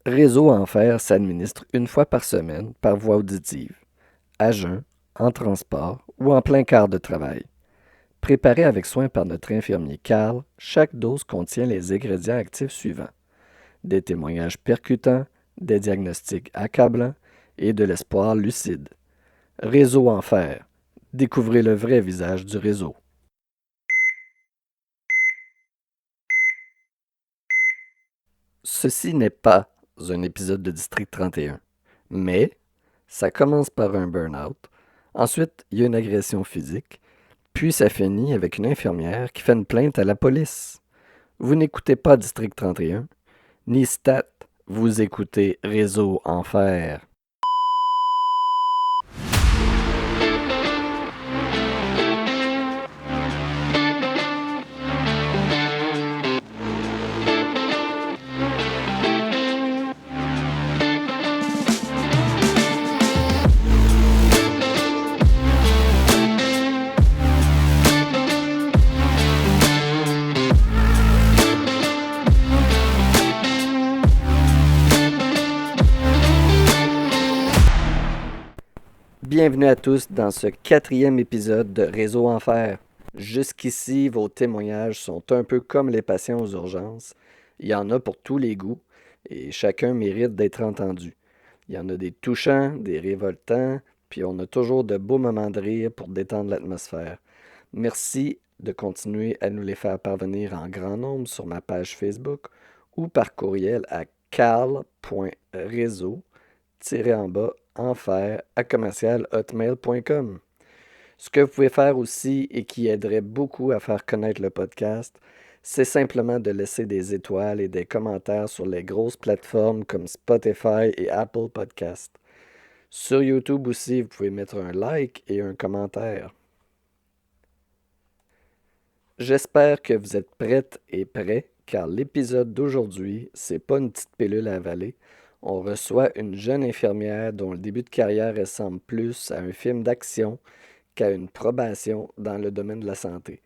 Réseau Enfer s'administre une fois par semaine par voie auditive, à jeun, en transport ou en plein quart de travail. Préparé avec soin par notre infirmier Carl, chaque dose contient les ingrédients actifs suivants: des témoignages percutants, des diagnostics accablants et de l'espoir lucide. Réseau Enfer. Découvrez le vrai visage du réseau. Ceci n'est pas un épisode de District 31, mais ça commence par un burn-out, ensuite il y a une agression physique, puis ça finit avec une infirmière qui fait une plainte à la police. Vous n'écoutez pas District 31, ni Stat, vous écoutez Réseau Enfer. Bienvenue à tous dans ce 4e épisode de Réseau Enfer. Jusqu'ici, vos témoignages sont un peu comme les patients aux urgences. Il y en a pour tous les goûts et chacun mérite d'être entendu. Il y en a des touchants, des révoltants, puis on a toujours de beaux moments de rire pour détendre l'atmosphère. Merci de continuer à nous les faire parvenir en grand nombre sur ma page Facebook ou par courriel à carl.réseau-enfer@commercialhotmail.com. Ce que vous pouvez faire aussi et qui aiderait beaucoup à faire connaître le podcast, c'est simplement de laisser des étoiles et des commentaires sur les grosses plateformes comme Spotify et Apple Podcast. Sur YouTube aussi, vous pouvez mettre un like et un commentaire. J'espère que vous êtes prêtes et prêts, car l'épisode d'aujourd'hui, c'est pas une petite pilule à avaler. On reçoit une jeune infirmière dont le début de carrière ressemble plus à un film d'action qu'à une probation dans le domaine de la santé.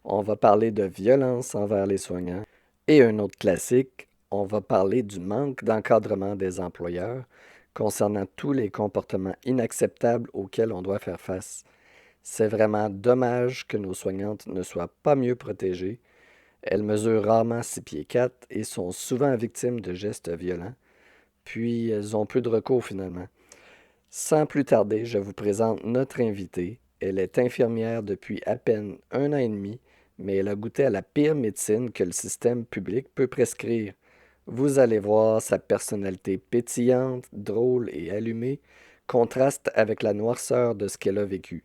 On va parler de violence envers les soignants. Et un autre classique, on va parler du manque d'encadrement des employeurs concernant tous les comportements inacceptables auxquels on doit faire face. C'est vraiment dommage que nos soignantes ne soient pas mieux protégées. Elles mesurent rarement 6 pieds 4 et sont souvent victimes de gestes violents, puis elles ont peu de recours finalement. Sans plus tarder, je vous présente notre invitée. Elle est infirmière depuis à peine 1 an et demi, mais elle a goûté à la pire médecine que le système public peut prescrire. Vous allez voir, sa personnalité pétillante, drôle et allumée contraste avec la noirceur de ce qu'elle a vécu.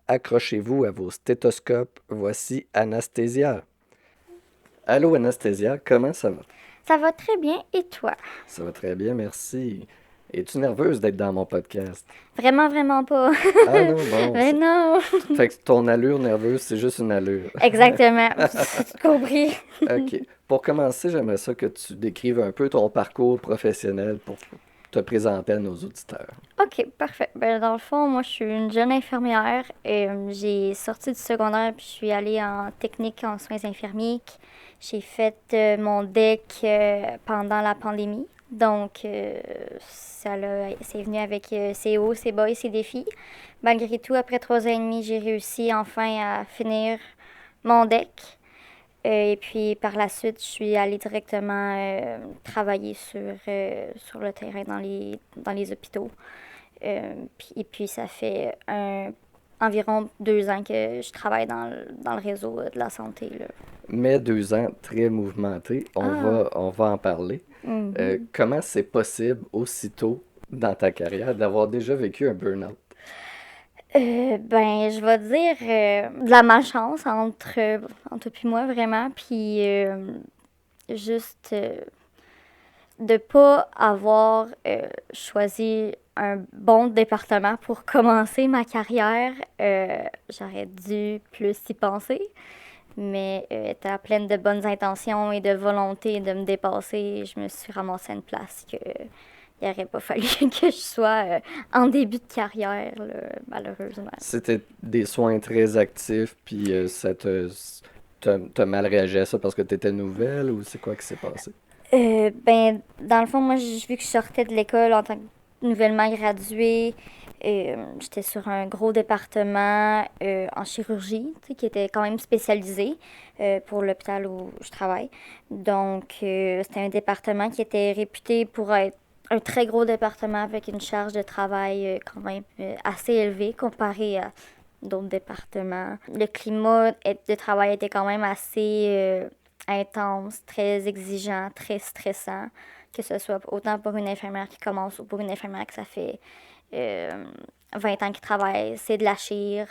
Accrochez-vous à vos stéthoscopes, voici Anastasia. Allô Anastasia, comment ça va? Ça va très bien, et toi? Ça va très bien, merci. Es-tu nerveuse d'être dans mon podcast? Vraiment, vraiment pas. Ah non, bon. Mais non. Fait que ton allure nerveuse, c'est juste une allure. Exactement. Compris. OK. Pour commencer, j'aimerais ça que tu décrives un peu ton parcours professionnel pour te présenter à nos auditeurs. Ok, parfait. Ben, dans le fond, moi, je suis une jeune infirmière. J'ai sorti du secondaire puis je suis allée en technique en soins infirmiers. J'ai fait mon DEC pendant la pandémie. Donc, c'est venu avec ses hauts, ses bas et ses défis. Malgré tout, après 3 ans et demi, j'ai réussi enfin à finir mon DEC. Et puis par la suite, je suis allée directement travailler sur le terrain dans les hôpitaux. Et puis ça fait environ 2 ans que je travaille dans le réseau de la santé, là. Mais 2 ans très mouvementés, Ah! on va en parler. Mhm. Comment c'est possible aussitôt dans ta carrière d'avoir déjà vécu un burn-out? Ben, je vais dire de la malchance entre toi et moi, vraiment. Puis juste de pas avoir choisi un bon département pour commencer ma carrière. J'aurais dû plus y penser, mais étant pleine de bonnes intentions et de volonté de me dépasser, je me suis ramassée à une place que il n'aurait pas fallu que je sois en début de carrière, là, malheureusement. C'était des soins très actifs, puis t'as mal réagi à ça parce que t'étais nouvelle ou c'est quoi qui s'est passé? Dans le fond, moi, vu que je sortais de l'école en tant que nouvellement graduée, j'étais sur un gros département en chirurgie, tu sais, qui était quand même spécialisé pour l'hôpital où je travaille. Donc, c'était un département qui était réputé pour être un très gros département avec une charge de travail quand même assez élevée comparé à d'autres départements. Le climat de travail était quand même assez intense, très exigeant, très stressant, que ce soit autant pour une infirmière qui commence ou pour une infirmière que ça fait euh, 20 ans qui travaille. C'est de la chire.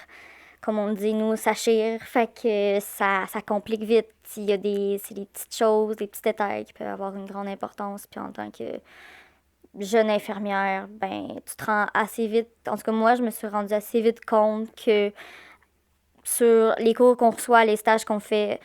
Comme on dit, nous, ça chire. Fait que ça complique vite. C'est des petites choses, des petits détails qui peuvent avoir une grande importance. Puis en tant que jeune infirmière, ben, tu te rends assez vite. En tout cas, moi, je me suis rendu assez vite compte que sur les cours qu'on reçoit, les stages qu'on fait,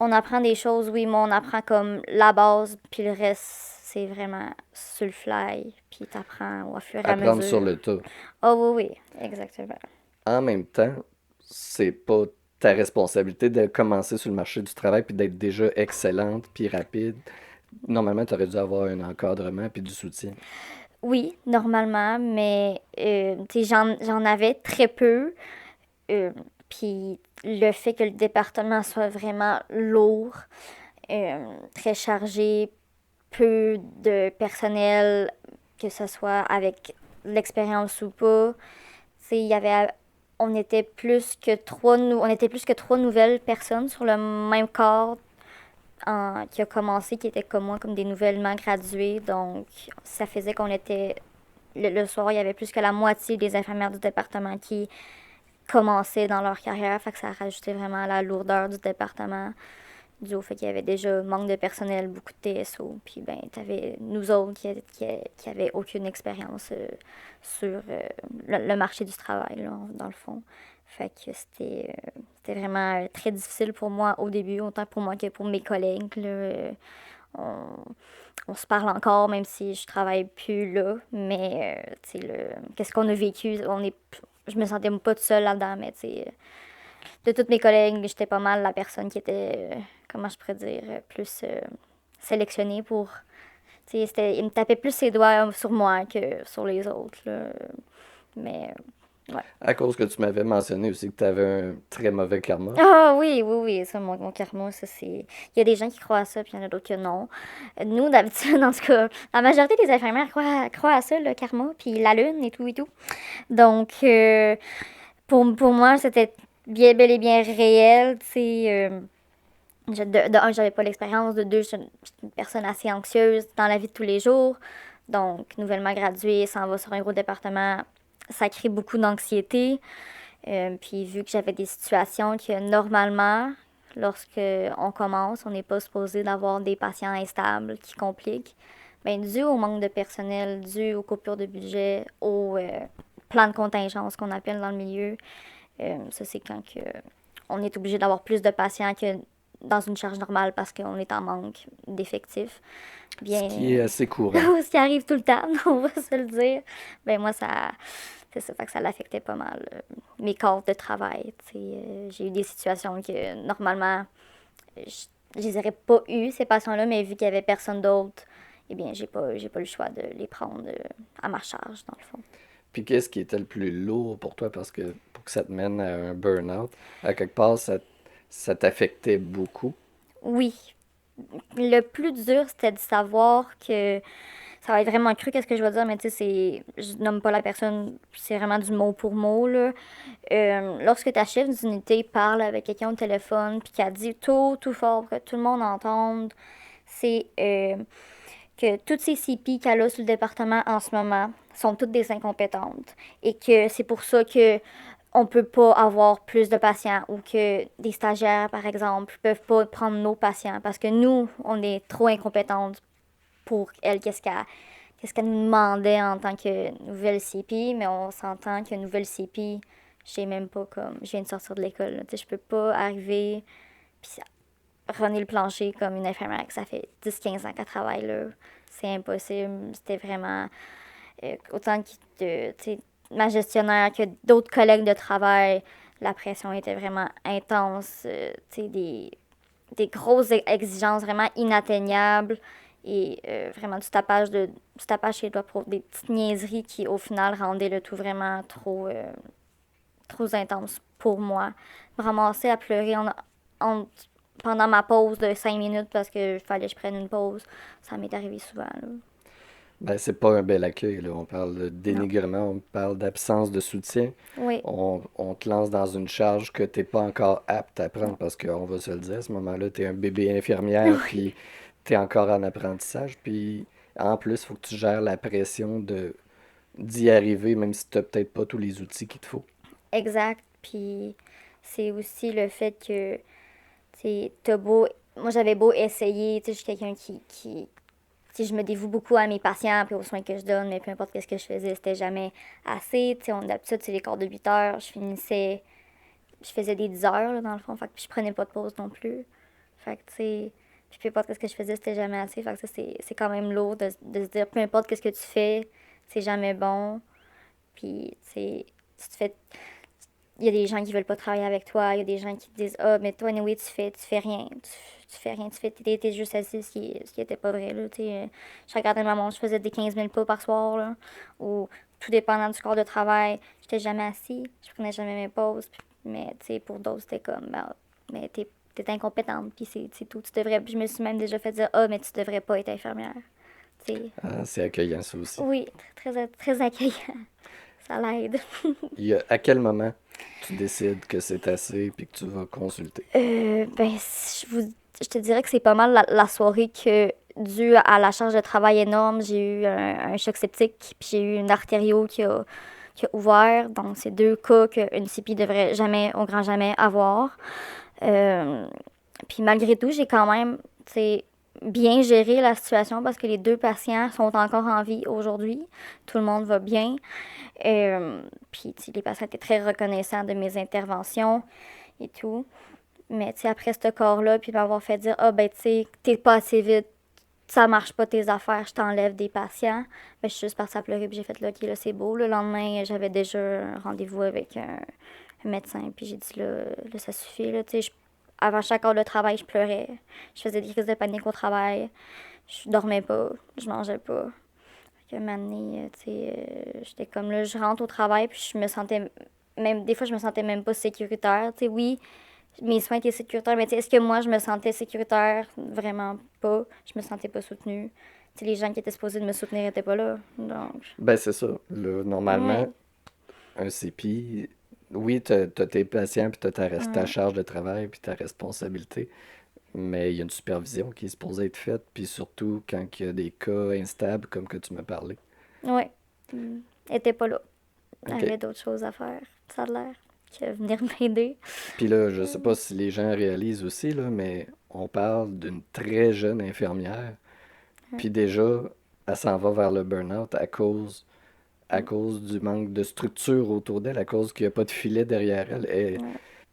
on apprend des choses, oui, mais on apprend comme la base, puis le reste, c'est vraiment sur le fly, puis t'apprends au fur et à Apprendre sur mesure. le tas. Oh oui, oui, exactement. En même temps, c'est pas ta responsabilité de commencer sur le marché du travail puis d'être déjà excellente puis rapide. Normalement, tu aurais dû avoir un encadrement puis du soutien. Oui, normalement, mais tu sais, j'en avais très peu. euh, Puis le fait que le département soit vraiment lourd, très chargé, peu de personnel, que ce soit avec l'expérience ou pas. Tu sais, il y avait, on était plus que trois nouvelles personnes sur le même corps qui a commencé, qui étaient comme moi, comme des nouvellement graduées. Donc, ça faisait qu'on était, le soir, il y avait plus que la moitié des infirmières du département qui commençaient dans leur carrière. Fait que ça a rajouté vraiment à la lourdeur du département dû au fait qu'il y avait déjà manque de personnel, beaucoup de TSO. Puis ben, t'avais nous autres qui avaient aucune expérience sur le marché du travail, là, dans le fond. Fait que c'était vraiment très difficile pour moi au début, autant pour moi que pour mes collègues. Là, on, on se parle encore, même si je travaille plus là. Mais, tu sais, qu'est-ce qu'on a vécu? Je me sentais pas toute seule là-dedans, mais tu sais, de toutes mes collègues, j'étais pas mal la personne qui était, comment je pourrais dire, plus sélectionnée pour. Tu sais, il me tapait plus ses doigts sur moi que sur les autres, là. Mais, ouais. À cause que tu m'avais mentionné aussi que tu avais un très mauvais karma. Ah oui, oui, oui, ça, mon karma, ça, c'est. Il y a des gens qui croient à ça, puis il y en a d'autres que non. Nous, d'habitude, en tout cas, la majorité des infirmières croient à ça, le karma, puis la lune et tout et tout. Donc, pour moi, c'était bien, bel et bien réel, tu sais. De un, j'avais pas l'expérience. De deux, je suis une personne assez anxieuse dans la vie de tous les jours. Donc, nouvellement graduée, s'en va sur un gros département, ça crée beaucoup d'anxiété. Puis, vu que j'avais des situations que normalement, lorsque on commence, on n'est pas supposé d'avoir des patients instables qui compliquent. Bien, dû au manque de personnel, dû aux coupures de budget, au plan de contingence qu'on appelle dans le milieu, ça, c'est quand que on est obligé d'avoir plus de patients que dans une charge normale parce qu'on est en manque d'effectifs. Ce Bien, qui est assez courant. ce qui arrive tout le temps, on va se le dire. Ben moi, c'est ça, fait que ça l'affectait pas mal. Mes corps de travail, tu sais, j'ai eu des situations que normalement, je les aurais pas eu ces patients-là, mais vu qu'il y avait personne d'autre, eh bien, j'ai pas eu le choix de les prendre à ma charge, dans le fond. Puis qu'est-ce qui était le plus lourd pour toi parce que pour que ça te mène à un burn-out, à quelque part, ça t'affectait beaucoup. Oui, le plus dur, c'était de savoir que ça va être vraiment cru, qu'est-ce que je vais dire, mais tu sais, je nomme pas la personne, c'est vraiment du mot pour mot, là. Lorsque ta chef d'unité parle avec quelqu'un au téléphone, puis qu'elle dit tout fort pour que tout le monde entende, c'est que toutes ces CP qu'elle a sur le département en ce moment sont toutes des incompétentes. Et que c'est pour ça que on peut pas avoir plus de patients ou que des stagiaires, par exemple, peuvent pas prendre nos patients parce que nous, on est trop incompétentes pour elle, qu'est-ce qu'elle nous demandait en tant que nouvelle CP, mais on s'entend que nouvelle CP, je sais même pas comme, je viens de sortir de l'école, tu sais, je peux pas arriver puis runner le plancher comme une infirmière que ça fait 10-15 ans qu'elle travaille là. C'est impossible. C'était vraiment autant que tu sais, ma gestionnaire que d'autres collègues de travail. La pression était vraiment intense. Tu sais, des grosses exigences vraiment inatteignables. et vraiment du tapage sur les doigts pour des petites niaiseries qui, au final, rendaient le tout vraiment trop intense pour moi. Me ramasser à pleurer en- pendant ma pause de 5 minutes parce que fallait que je prenne une pause, ça m'est arrivé souvent, là. Ben, c'est pas un bel accueil, là. On parle de Non. dénigrement, on parle d'absence de soutien. Oui, On te lance dans une charge que t'es pas encore apte à prendre non. parce qu'on va se le dire, à ce moment-là, t'es un bébé infirmière, puis t'es encore en apprentissage, puis en plus, faut que tu gères la pression de d'y arriver, même si t'as peut-être pas tous les outils qu'il te faut. Exact. Puis c'est aussi le fait que, tu sais, t'as beau. Moi, j'avais beau essayer, tu sais, je suis quelqu'un qui. Tu sais, je me dévoue beaucoup à mes patients puis aux soins que je donne, mais peu importe qu'est-ce que je faisais, c'était jamais assez. Tu sais, d'habitude, c'est les cours de 8 heures. Je faisais des 10 heures, là, dans le fond. Fait que puis je prenais pas de pause non plus. Fait que, tu sais, puis peu importe qu'est-ce que je faisais, c'était jamais assez. Fait que ça, c'est quand même lourd de se dire, peu importe qu'est-ce que tu fais, c'est jamais bon. Puis, tu sais, tu te fais il y a des gens qui veulent pas travailler avec toi, il y a des gens qui te disent ah mais toi anyway tu fais rien, tu fais rien, t'es juste assis ce qui était pas vrai là, tu sais. Je regardais ma montre, je faisais des 15 000 pas par soir là, ou tout dépendant du corps de travail, j'étais jamais assis, je prenais jamais mes pauses, mais tu sais pour d'autres c'était comme ben, mais t'es incompétente puis c'est tout, tu devrais, je me suis même déjà fait dire ah mais tu devrais pas être infirmière, tu sais. Ah, c'est accueillant, ça aussi. Oui, très accueillant, ça l'aide. À quel moment tu décides que c'est assez puis que tu vas consulter? Ben, je te dirais que c'est pas mal la soirée que, dû à la charge de travail énorme, j'ai eu un choc septique, puis j'ai eu une artério qui a ouvert. Donc, c'est deux cas qu'une CPI devrait jamais, au grand jamais, avoir. Euh, Puis malgré tout, j'ai quand même, tu sais, bien géré la situation parce que les deux patients sont encore en vie aujourd'hui. Tout le monde va bien. Euh, Puis, tu sais, les patients étaient très reconnaissants de mes interventions et tout. Mais tu sais, après ce corps-là, puis m'avoir fait dire, ah ben tu sais, t'es pas assez vite, ça marche pas tes affaires, je t'enlève des patients. Ben, je suis juste partie à pleurer, puis j'ai fait, là, ok, là, c'est beau. Le lendemain, j'avais déjà un rendez-vous avec un médecin, puis j'ai dit, là, ça suffit, là, tu sais, avant chaque heure de travail, je pleurais. Je faisais des crises de panique au travail. Je dormais pas, je mangeais pas. Fait que un moment donné, tu sais, j'étais comme là, je rentre au travail, puis je me sentais, même, des fois, je me sentais même pas sécuritaire. Tu sais, oui, mes soins étaient sécuritaires, mais tu sais, est-ce que moi, je me sentais sécuritaire? Vraiment pas. Je me sentais pas soutenue. Tu sais, les gens qui étaient supposés de me soutenir étaient pas là. Donc, Ben, c'est ça. Là, normalement, ouais, un CPI, oui, t'as tes patients, puis t'as ta ouais, charge de travail, puis ta responsabilité, mais il y a une supervision qui est supposée être faite, puis surtout quand il y a des cas instables comme que tu m'as parlé. ouais. Étaient pas là. OK. Avait d'autres choses à faire, ça a l'air, que venir m'aider. Puis là, je sais pas si les gens réalisent aussi, là, mais on parle d'une très jeune infirmière, puis déjà, elle s'en va vers le burn-out à cause du manque de structure autour d'elle, à cause qu'il n'y a pas de filet derrière elle. Et Ouais.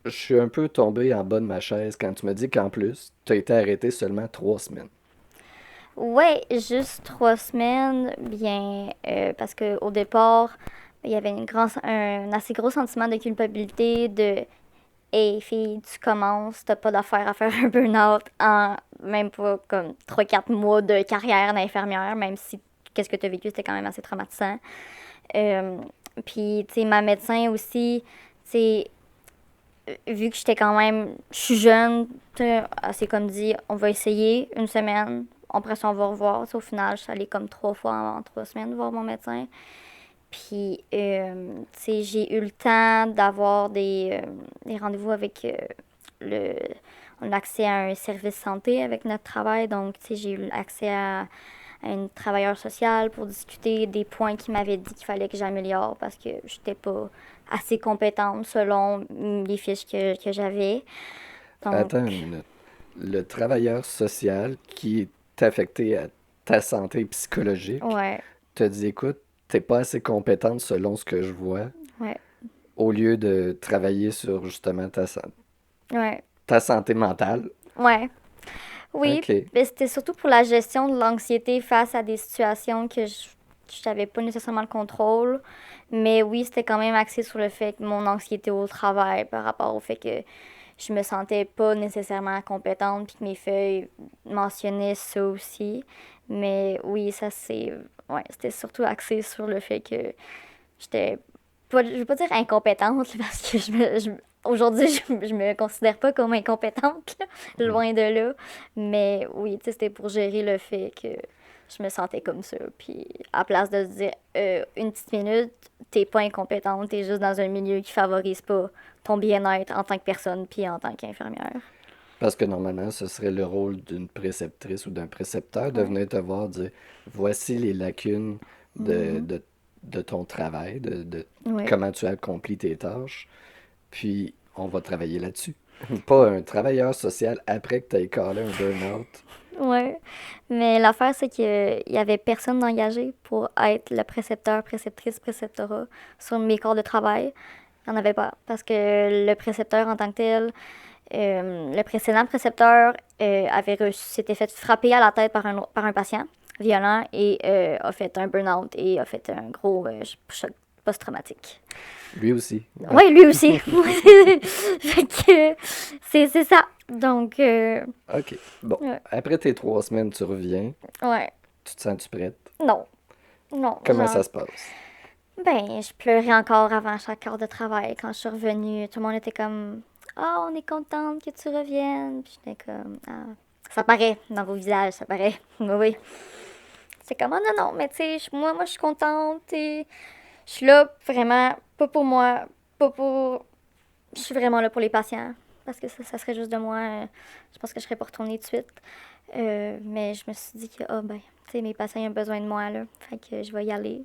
je suis un peu tombé en bas de ma chaise quand tu m'as dit qu'en plus, tu as été arrêté seulement 3 semaines. Ouais, juste 3 semaines, bien, parce que au départ, il y avait un assez gros sentiment de culpabilité de hey fille, tu commences, t'as pas d'affaire à faire un burn-out en même pas comme 3 4 mois de carrière d'infirmière, même si qu'est-ce que tu as vécu, c'était quand même assez traumatisant. Euh, Puis, tu sais, ma médecin aussi, tu sais, vu que j'étais quand même, je suis jeune, tu sais, elle s'est comme dit, on va essayer une semaine, après ça, on va revoir. Tu sais, au final, je suis allée comme 3 fois en 3 semaines voir mon médecin. Puis, tu sais, j'ai eu le temps d'avoir des rendez-vous avec le... On a accès à un service santé avec notre travail. Donc, tu sais, j'ai eu accès à une travailleuse sociale pour discuter des points qui m'avaient dit qu'il fallait que j'améliore parce que j'étais pas assez compétente selon les fiches que j'avais. Donc, Attends une minute. Le travailleur social qui est affecté à ta santé psychologique ouais, te dit, écoute, t'es pas assez compétente selon ce que je vois, ouais, au lieu de travailler sur justement ouais, ta santé mentale. ouais. Oui, OK. mais c'était surtout pour la gestion de l'anxiété face à des situations que je n'avais pas nécessairement le contrôle. Mais oui, c'était quand même axé sur le fait que mon anxiété au travail par rapport au fait que je me sentais pas nécessairement compétente, puis que mes feuilles mentionnaient ça aussi. Mais oui, ça c'est... Ouais, c'était surtout axé sur le fait que j'étais pas, je veux pas dire incompétente, parce que aujourd'hui, je me considère pas comme incompétente, là, Mhm. loin de là. Mais oui, tu sais, c'était pour gérer le fait que je me sentais comme ça. Puis, à place de se dire, une petite minute, t'es pas incompétente, t'es juste dans un milieu qui favorise pas ton bien-être en tant que personne, puis en tant qu'infirmière. Parce que normalement, ce serait le rôle d'une préceptrice ou d'un précepteur de Ouais. venir te voir dire voici les lacunes de, Mhm. de, de ton travail, de Ouais. comment tu accomplis tes tâches, puis on va travailler là-dessus. Pas un travailleur social après que tu aies collé un burn-out. Ouais. Mais l'affaire, c'est qu'il y avait personne d'engagé pour être le précepteur, préceptrice, préceptorat sur mes corps de travail. Il n'y en avait pas. Parce que le précepteur en tant que tel, le précédent précepteur s'était fait frapper à la tête par un patient violent et a fait un burn-out et a fait un gros choc post-traumatique. Lui aussi. Ouais. Oui, lui aussi. Fait que c'est ça. Donc, OK. Bon. ouais. Après tes 3 semaines, tu reviens. Ouais. Tu te sens-tu prête? Non. Non. Comment Genre, ça se passe? ben, je pleurais encore avant chaque heure de travail. Quand je suis revenue, tout le monde était comme, ah, on est contente que tu reviennes. Puis j'étais comme, ah, ça paraît dans vos visages, ça paraît. Oui, oui. C'est comme, ah, non, non, mais tu sais, moi, je suis contente et je suis là vraiment, pas pour moi, pas pour. Je suis vraiment là pour les patients. Parce que ça serait juste de moi. Je pense que je serais pas retournée tout de suite. Mais je me suis dit que, ah, ben, tu sais, mes patients ils ont besoin de moi, là. Fait que je vais y aller.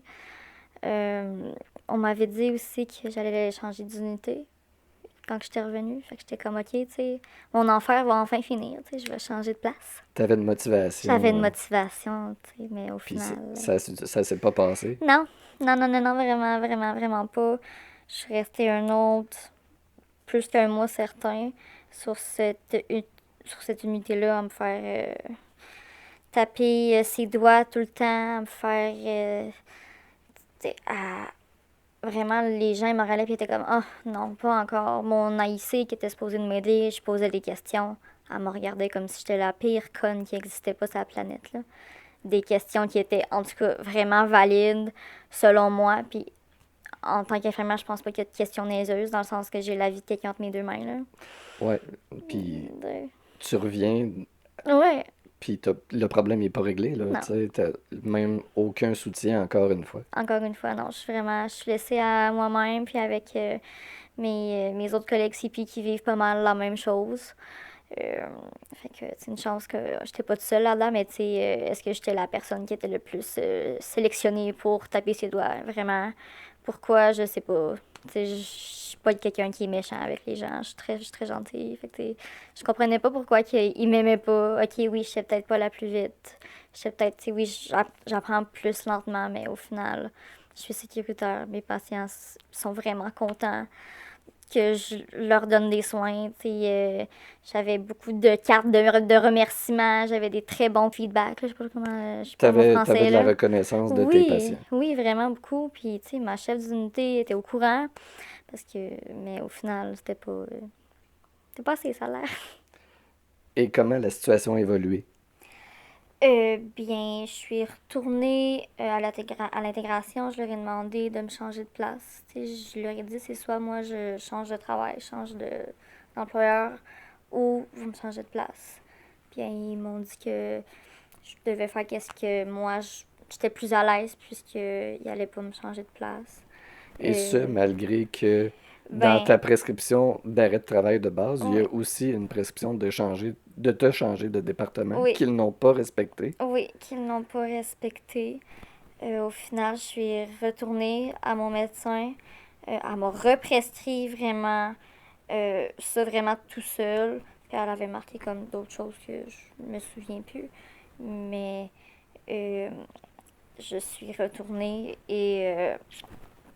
Euh, on m'avait dit aussi que j'allais changer d'unité quand j'étais revenue. Fait que j'étais comme, ok, tu sais, mon enfer va enfin finir, tu sais, je vais changer de place. T'avais une J'avais une motivation, motivation, tu sais, mais au puis ça, final, ça, ça s'est pas passé. non, non, non, non, non, vraiment, vraiment, vraiment pas. Je suis restée un autre, plus qu'un mois certain, sur sur cette unité-là, à me faire taper ses doigts tout le temps, à me faire, tu sais, vraiment, les gens ils me relaient et étaient comme ah non, pas encore. Mon AIC qui était supposé de m'aider, je posais des questions. Elle me regardait comme si j'étais la pire conne qui existait pas sur la planète, là. Des questions qui étaient, en tout cas, vraiment valides, selon moi. Puis, en tant qu'infirmière, je pense pas qu'il y a de questions niaiseuses, dans le sens que j'ai la vie de quelqu'un entre mes deux mains, là. Ouais. Puis De- tu reviens, Ouais, puis le problème n'est pas réglé, là. Tu non. sais, t'as même aucun soutien encore une fois. Encore une fois, non. Je suis laissée à moi-même, puis avec mes autres collègues CP qui vivent pas mal la même chose. Euh, Fait que c'est une chance que j'étais pas toute seule là-dedans, mais tu sais, est-ce que j'étais la personne qui était le plus sélectionnée pour taper ses doigts? Vraiment. Pourquoi? Je sais pas. Tu sais, je suis pas quelqu'un qui est méchant avec les gens. Je suis très gentille. Fait que, tu sais, je comprenais pas pourquoi ils m'aimaient pas. Ok, oui, je sais peut-être pas la plus vite. Je sais peut-être, tu sais, oui, j'apprends plus lentement, mais au final, je suis sécuritaire. Mes patients sont vraiment contents que je leur donne des soins. Tu sais, j'avais beaucoup de cartes de remerciements, j'avais des très bons feedbacks. Là, je sais pas comment, je sais pas mon T'avais français de la là. reconnaissance de tes Oui, patients. oui, vraiment beaucoup. Puis, tu sais, ma chef d'unité était au courant parce que, mais au final, c'était pas assez salaire. Et comment la situation a évolué? Bien, je suis retournée à l'intégration. Je leur ai demandé de me changer de place. Tu sais, je leur ai dit, c'est soit moi je change de travail, je change d'employeur, ou vous me changez de place. Bien, ils m'ont dit que je devais faire qu'est-ce que moi j'étais plus à l'aise puisqu'ils n'allaient pas me changer de place. Et ce, Euh, malgré que dans ben, ta prescription d'arrêt de travail de base, il y oui, a aussi une prescription de te changer de département oui, qu'ils n'ont pas respecté. oui, qu'ils n'ont pas respecté. Au final, je suis retournée à mon médecin. Elle m'a represcrit vraiment ça vraiment tout seul. Puis elle avait marqué comme d'autres choses que je me souviens plus. Mais euh, je suis retournée et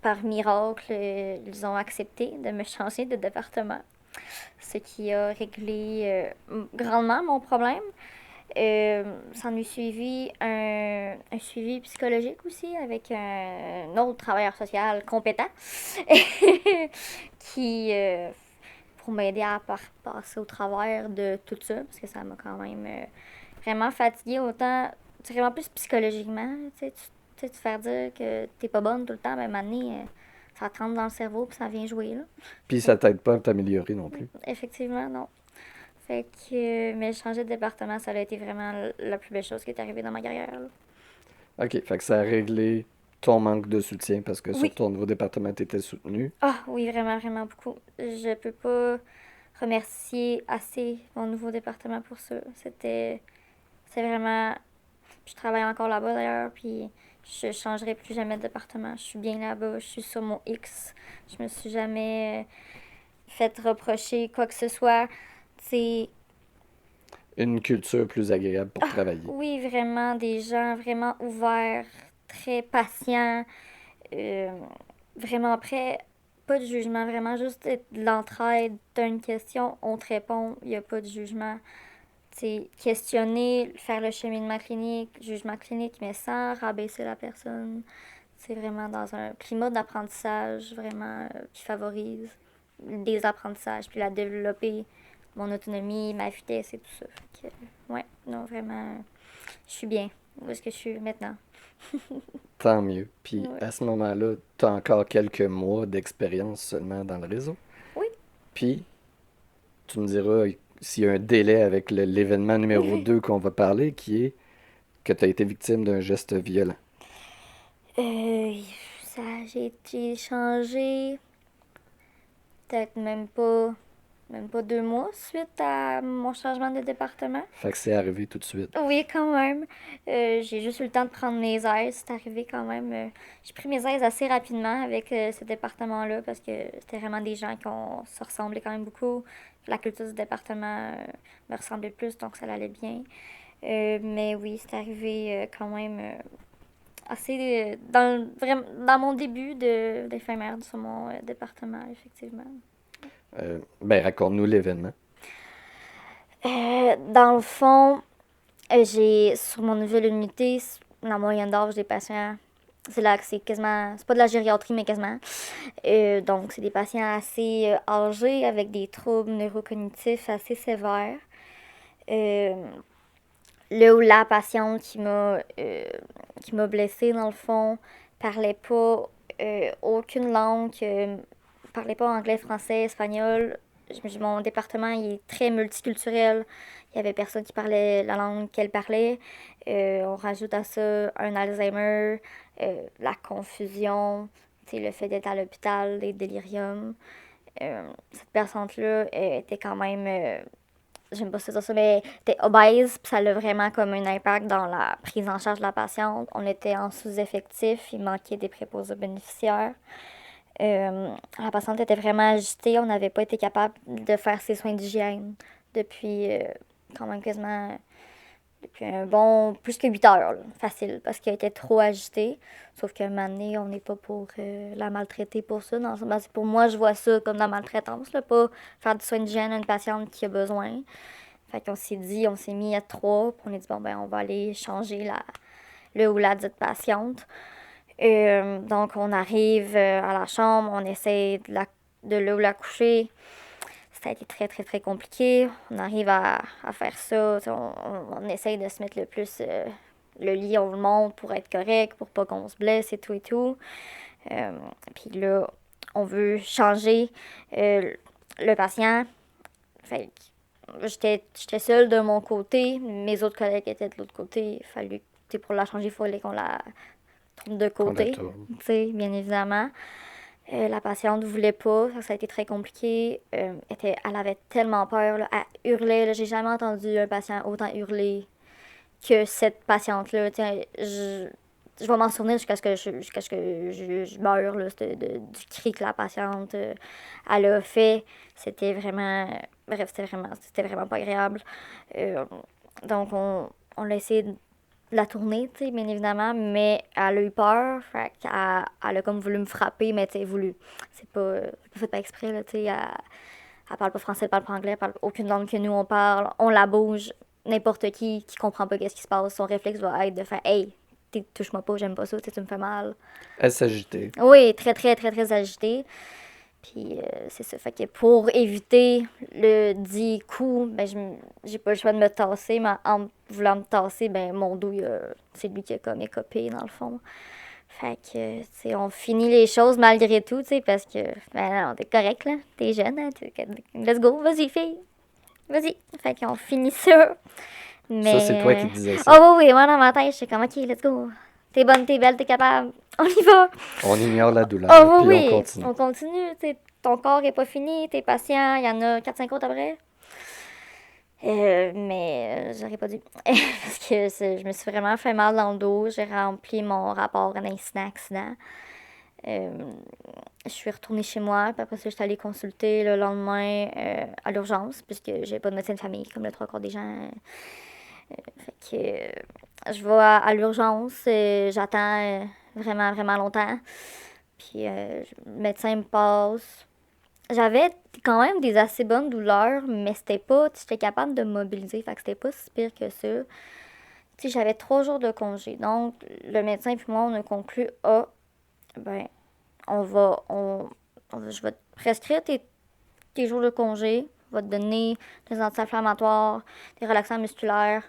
par miracle, ils ont accepté de me changer de département. Ce qui a réglé grandement mon problème. S'en est suivi un suivi psychologique aussi avec un autre travailleur social compétent qui pour m'aider à passer au travers de tout ça, parce que ça m'a quand même vraiment fatiguée, autant, c'est vraiment plus psychologiquement, tu sais, te faire dire que t'es pas bonne tout le temps, ben, maintenant, ça te rentre dans le cerveau, puis ça vient jouer, là. Puis Fait ça t'aide pas à t'améliorer non plus. effectivement, non. Fait que, mais changer de département, ça a été vraiment la plus belle chose qui est arrivée dans ma carrière, là. OK, fait que ça a réglé ton manque de soutien parce que sur Oui. ton nouveau département, tu étais soutenu. Ah oui, vraiment, vraiment beaucoup. Je peux pas remercier assez mon nouveau département pour ça. C'est vraiment, je travaille encore là-bas d'ailleurs, puis je changerai plus jamais de département. Je suis bien là-bas, je suis sur mon X. Je me suis jamais fait reprocher quoi que ce soit. C'est, Une culture plus agréable pour ah travailler. oui, vraiment des gens vraiment ouverts, très patients, euh, vraiment prêts. Pas de jugement, vraiment juste de l'entraide. T'as une question, on te répond, il n'y a pas de jugement. C'est questionner, faire le cheminement clinique, jugement clinique, mais sans rabaisser la personne. C'est vraiment dans un climat d'apprentissage vraiment qui favorise des apprentissages, puis la développer mon autonomie, ma vitesse et tout ça. Fait que, ouais, non, vraiment, je suis bien. Où est-ce que je suis maintenant? Tant mieux. Puis Ouais. à ce moment-là, tu as encore quelques mois d'expérience seulement dans le réseau. Oui. Puis tu me diras s'il y a un délai avec l'événement numéro 2 qu'on va parler, qui est que tu as été victime d'un geste violent. Euh, ça, j'ai changé peut-être même pas 2 mois suite à mon changement de département. Fait que c'est arrivé tout de suite. Oui, quand même. J'ai juste eu le temps de prendre mes aises. C'est arrivé quand même. J'ai pris mes aises assez rapidement avec ce département-là parce que c'était vraiment des gens se ressemblaient quand même beaucoup. La culture du département me ressemblait plus, donc ça allait bien. Mais oui, c'est arrivé quand même assez dans mon début d'éphémère sur mon département, effectivement. Ben, raconte-nous l'événement. Dans le fond, j'ai, sur mon nouvelle unité, la moyenne d'âge des patients, c'est là que c'est quasiment, c'est pas de la gériatrie, mais quasiment. Donc, c'est des patients assez âgés avec des troubles neurocognitifs assez sévères. Euh, le ou la patiente qui m'a blessée, dans le fond, parlait pas aucune langue, parlait pas anglais, français, espagnol. Mon département il est très multiculturel. Il y avait personne qui parlait la langue qu'elle parlait. On rajoute à ça un Alzheimer, la confusion, le fait d'être à l'hôpital, des déliriums. Cette personne-là était quand même, j'aime pas ça dire ça, mais était obèse, puis ça a vraiment comme un impact dans la prise en charge de la patiente. On était en sous-effectif, il manquait des préposés aux bénéficiaires. La patiente était vraiment agitée, on n'avait pas été capable de faire ses soins d'hygiène depuis quand même quasiment depuis un bon plus que 8 heures, là, facile, parce qu'elle était trop agitée. Sauf qu'à un moment donné, on n'est pas pour la maltraiter pour ça. Pour moi, je vois ça comme de la maltraitance, là, pas faire du soin d'hygiène à une patiente qui a besoin. Fait qu'on s'est dit, on s'est mis à trois, puis on a dit, bon, ben, on va aller changer le ou la dite patiente. Donc, on arrive à la chambre, on essaie de le ou la coucher. Ça a été très, très, très compliqué. On arrive à faire ça. On essaye de se mettre le plus le lit, on le monte pour être correct, pour pas qu'on se blesse et tout et tout. Euh, Puis là, on veut changer le patient. Fait que j'étais seule de mon côté. Mes autres collègues étaient de l'autre côté. Il fallu, pour la changer, il fallait qu'on la tourne de Qu'on la côté, tourne. bien évidemment. La patiente ne voulait pas, ça a été très compliqué. Elle avait tellement peur, là, elle hurlait. Là, j'ai jamais entendu un patient autant hurler que cette patiente-là. Je vais m'en souvenir jusqu'à ce que je meure là, du cri que la patiente elle a fait. C'était vraiment. Bref, c'était vraiment pas agréable. Euh, donc, on l'a essayé de la tourner, tu sais, bien évidemment, mais elle a eu peur, fait qu'elle elle a comme voulu me frapper, mais tu sais, voulu. C'est pas fait pas exprès, là, tu sais, elle parle pas français, elle parle pas anglais, elle parle aucune langue que nous on parle, on la bouge, n'importe qui comprend pas qu'est-ce qui se passe, son réflexe va être de faire « Hey, touche-moi pas, j'aime pas ça, tu sais, tu me fais mal. » Elle s'agitait. Oui, très, très, très, très agitée. Puis c'est ça. Fait que pour éviter le dit coup, ben j'ai pas le choix de me tasser, mais en voulant me tasser, ben mon dos, c'est lui qui a comme écopé dans le fond. Fait que, tu sais, on finit les choses malgré tout, tu sais, parce que, ben non, t'es correct, là. T'es jeune, hein. Let's go, vas-y, fille. Vas-y. Fait qu'on finit ça. Ça, c'est toi qui Mais. disais ça. Oh, oui, oui, moi, dans ma tête, j'étais comme, OK, let's go. T'es bonne, t'es belle, t'es capable. On y va. On ignore la douleur, Oh, puis on oui, oui. continue. On continue, tu sais. Ton corps est pas fini, t'es patient. Il y en a 4-5 autres après. Mais j'aurais pas dû. Parce que je me suis vraiment fait mal dans le dos. J'ai rempli mon rapport d'un incident-accident. Euh, je suis retournée chez moi, puis après ça, j'étais allée consulter le lendemain à l'urgence, puisque j'ai pas de médecin de famille, comme le trois quarts des gens. Fait que je vais à l'urgence, j'attends vraiment, vraiment longtemps. Puis le médecin me passe. J'avais quand même des assez bonnes douleurs, mais c'était pas. J'étais capable de me mobiliser, fait que c'était pas si pire que ça. Tu sais, j'avais 3 jours de congé. Donc, le médecin puis moi, on a conclu, ben, je vais te prescrire tes jours de congé, je vais te donner des anti-inflammatoires, des relaxants musculaires,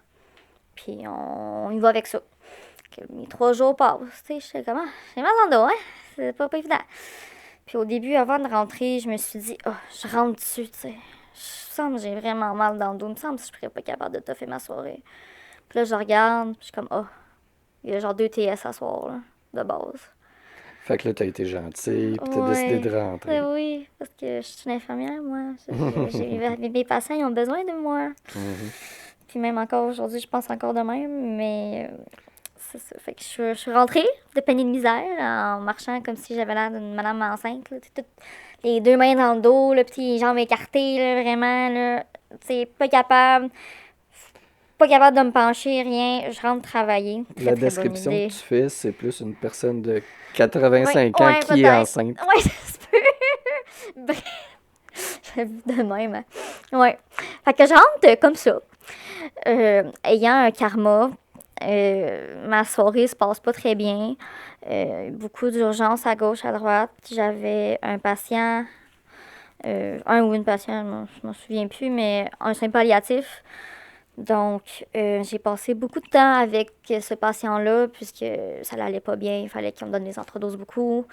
puis on y va avec ça. Que mes 3 jours passent, tu sais, j'étais comme, j'ai mal dans le dos, hein, c'est pas évident. Puis au début, avant de rentrer, je me suis dit, je rentre dessus, tu sais. Il me semble que j'ai vraiment mal dans le dos, il me semble que je serais pas capable de toffer ma soirée. Puis là, je regarde, puis je suis comme, il y a genre 2 TS à soir, là, de base. Fait que là, t'as été gentil, puis t'as décidé Ouais, de rentrer. oui, parce que je suis une infirmière, moi. Mes patients, ils ont besoin de moi. Mhm. Puis même encore aujourd'hui, je pense encore de même, mais c'est ça. Fait que je suis rentrée de peine et de misère en marchant comme si j'avais l'air d'une madame enceinte, là. Les 2 mains dans le dos, le petit jambes écartées, là, vraiment, là. Tu sais, pas capable de me pencher, rien. Je rentre travailler. Très, La très bonne description que idée. tu fais, c'est plus une personne de Ouais, 85 ans ouais, qui est peut-être. enceinte. Ouais, ça se peut. Bref, j'ai vu de même, hein. Ouais. Fait que je rentre comme ça. Ayant un karma, ma soirée se passe pas très bien. Beaucoup d'urgences à gauche, à droite. J'avais un patient, un ou une patiente, je m'en souviens plus, mais un soin palliatif. Donc, j'ai passé beaucoup de temps avec ce patient-là, puisque ça n'allait pas bien. Il fallait qu'on me donne des entredoses beaucoup,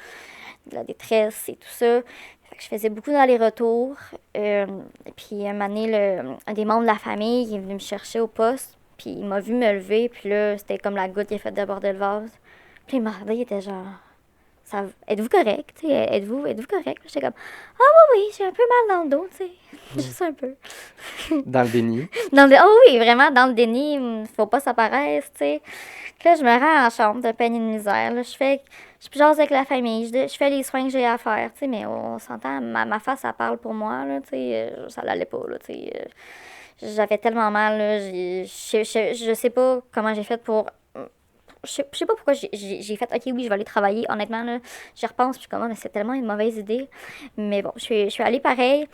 de la détresse et tout ça. Fait que je faisais beaucoup d'allers-retours. Et puis, un moment donné, un des membres de la famille il est venu me chercher au poste, puis il m'a vu me lever, puis là, c'était comme la goutte qui a fait déborder le vase. Puis il m'a regardé, il était genre, êtes-vous correct? Tu sais, êtes-vous correct? J'étais comme, oui, j'ai un peu mal dans le dos, tu sais, juste un peu. Dans le déni. Oui, vraiment, dans le déni, faut pas s'apparaître, tu sais. Puis là, je me rends en chambre de peine et de misère. Là, je jase avec la famille, je fais les soins que j'ai à faire, tu sais, mais on s'entend, ma face, ça parle pour moi, là, tu sais, ça l'allait pas, là, tu sais. J'avais tellement mal, là, je sais pas comment j'ai fait pour... Je sais pas pourquoi j'ai fait, OK, oui, je vais aller travailler. Honnêtement, là, j'y repense, puis je suis comme, mais c'est tellement une mauvaise idée. Mais bon, je suis allée pareil,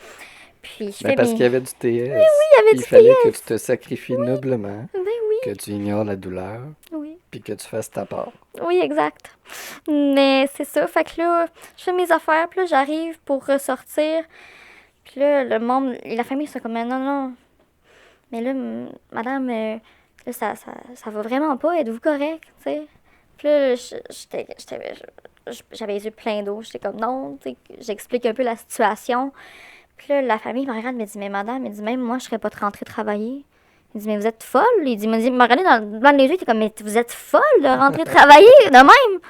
puis je Ben fais parce mes... qu'il y avait du Il TS. y avait Il du fallait que tu TS. te sacrifies noblement, Ben oui, que tu ignores la douleur, oui. puis que tu fasses ta part. Oui, exact. Mais c'est ça. Fait que là, je fais mes affaires, puis là, j'arrive pour ressortir. Puis là, la famille, sont comme, non, non. Mais là, madame, là, ça va vraiment pas. Êtes-vous correct, tu sais? Puis là, j'avais les yeux pleins d'eau. J'étais comme, non, tu sais, j'explique un peu la situation. Puis là, la famille me regarde, me dit, mais madame, elle dit, même moi, je serais pas rentrée travailler. Il dit, mais vous êtes folle? Il m'a regardé dans le blanc des yeux, il était comme, mais vous êtes folle de rentrer travailler de même?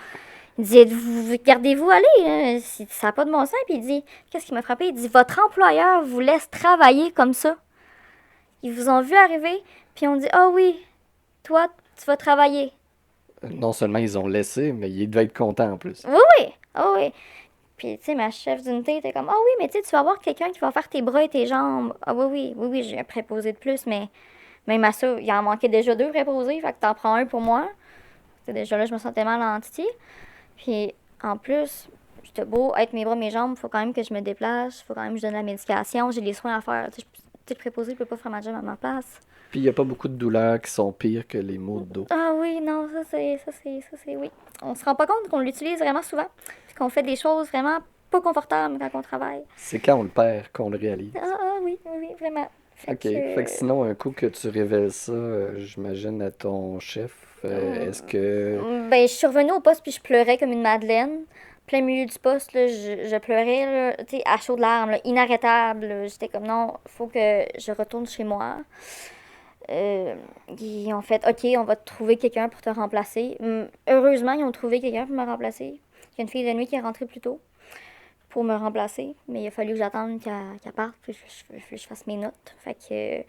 Il dit, gardez-vous aller, hein, ça n'a pas de bon sens. Puis il dit, qu'est-ce qui m'a frappé? Il dit, votre employeur vous laisse travailler comme ça. Ils vous ont vu arriver, puis on dit, ah oui, toi, tu vas travailler. Non seulement ils ont laissé, mais ils devaient être contents en plus. Oui, oui, ah oui. Puis, tu sais, ma chef d'unité était comme, ah oui, mais tu sais, tu vas avoir quelqu'un qui va faire tes bras et tes jambes. Ah oui, oui, oui, oui, j'ai un préposé de plus, mais même à ça, il en manquait déjà 2 préposés, fait que t'en prends un pour moi. C'est déjà là, je me sentais mal en titi. Puis, en plus, j'étais beau être mes bras, mes jambes, faut quand même que je me déplace, faut quand même que je donne la médication, j'ai des soins à faire. Tu sais, le préposé ne peut pas faire ma job à ma place. Puis il n'y a pas beaucoup de douleurs qui sont pires que les maux de dos. Ah oui, non, oui. On se rend pas compte qu'on l'utilise vraiment souvent, puis qu'on fait des choses vraiment pas confortable quand on travaille. C'est quand on le perd qu'on le réalise. Oui, oui, oui, vraiment. OK. Fait que sinon, un coup que tu révèles ça, j'imagine, à ton chef, est-ce que... Ben, je suis revenue au poste puis je pleurais comme une madeleine. Plein milieu du poste, là, je pleurais, là, tu sais, à chaudes larmes, là, inarrêtable. Là. J'étais comme, non, faut que je retourne chez moi. Ils ont fait, OK, on va te trouver quelqu'un pour te remplacer. Heureusement, ils ont trouvé quelqu'un pour me remplacer. Il y a une fille de nuit qui est rentrée plus tôt pour me remplacer, mais il a fallu que j'attende qu'elle parte, puis je fasse mes notes. Fait que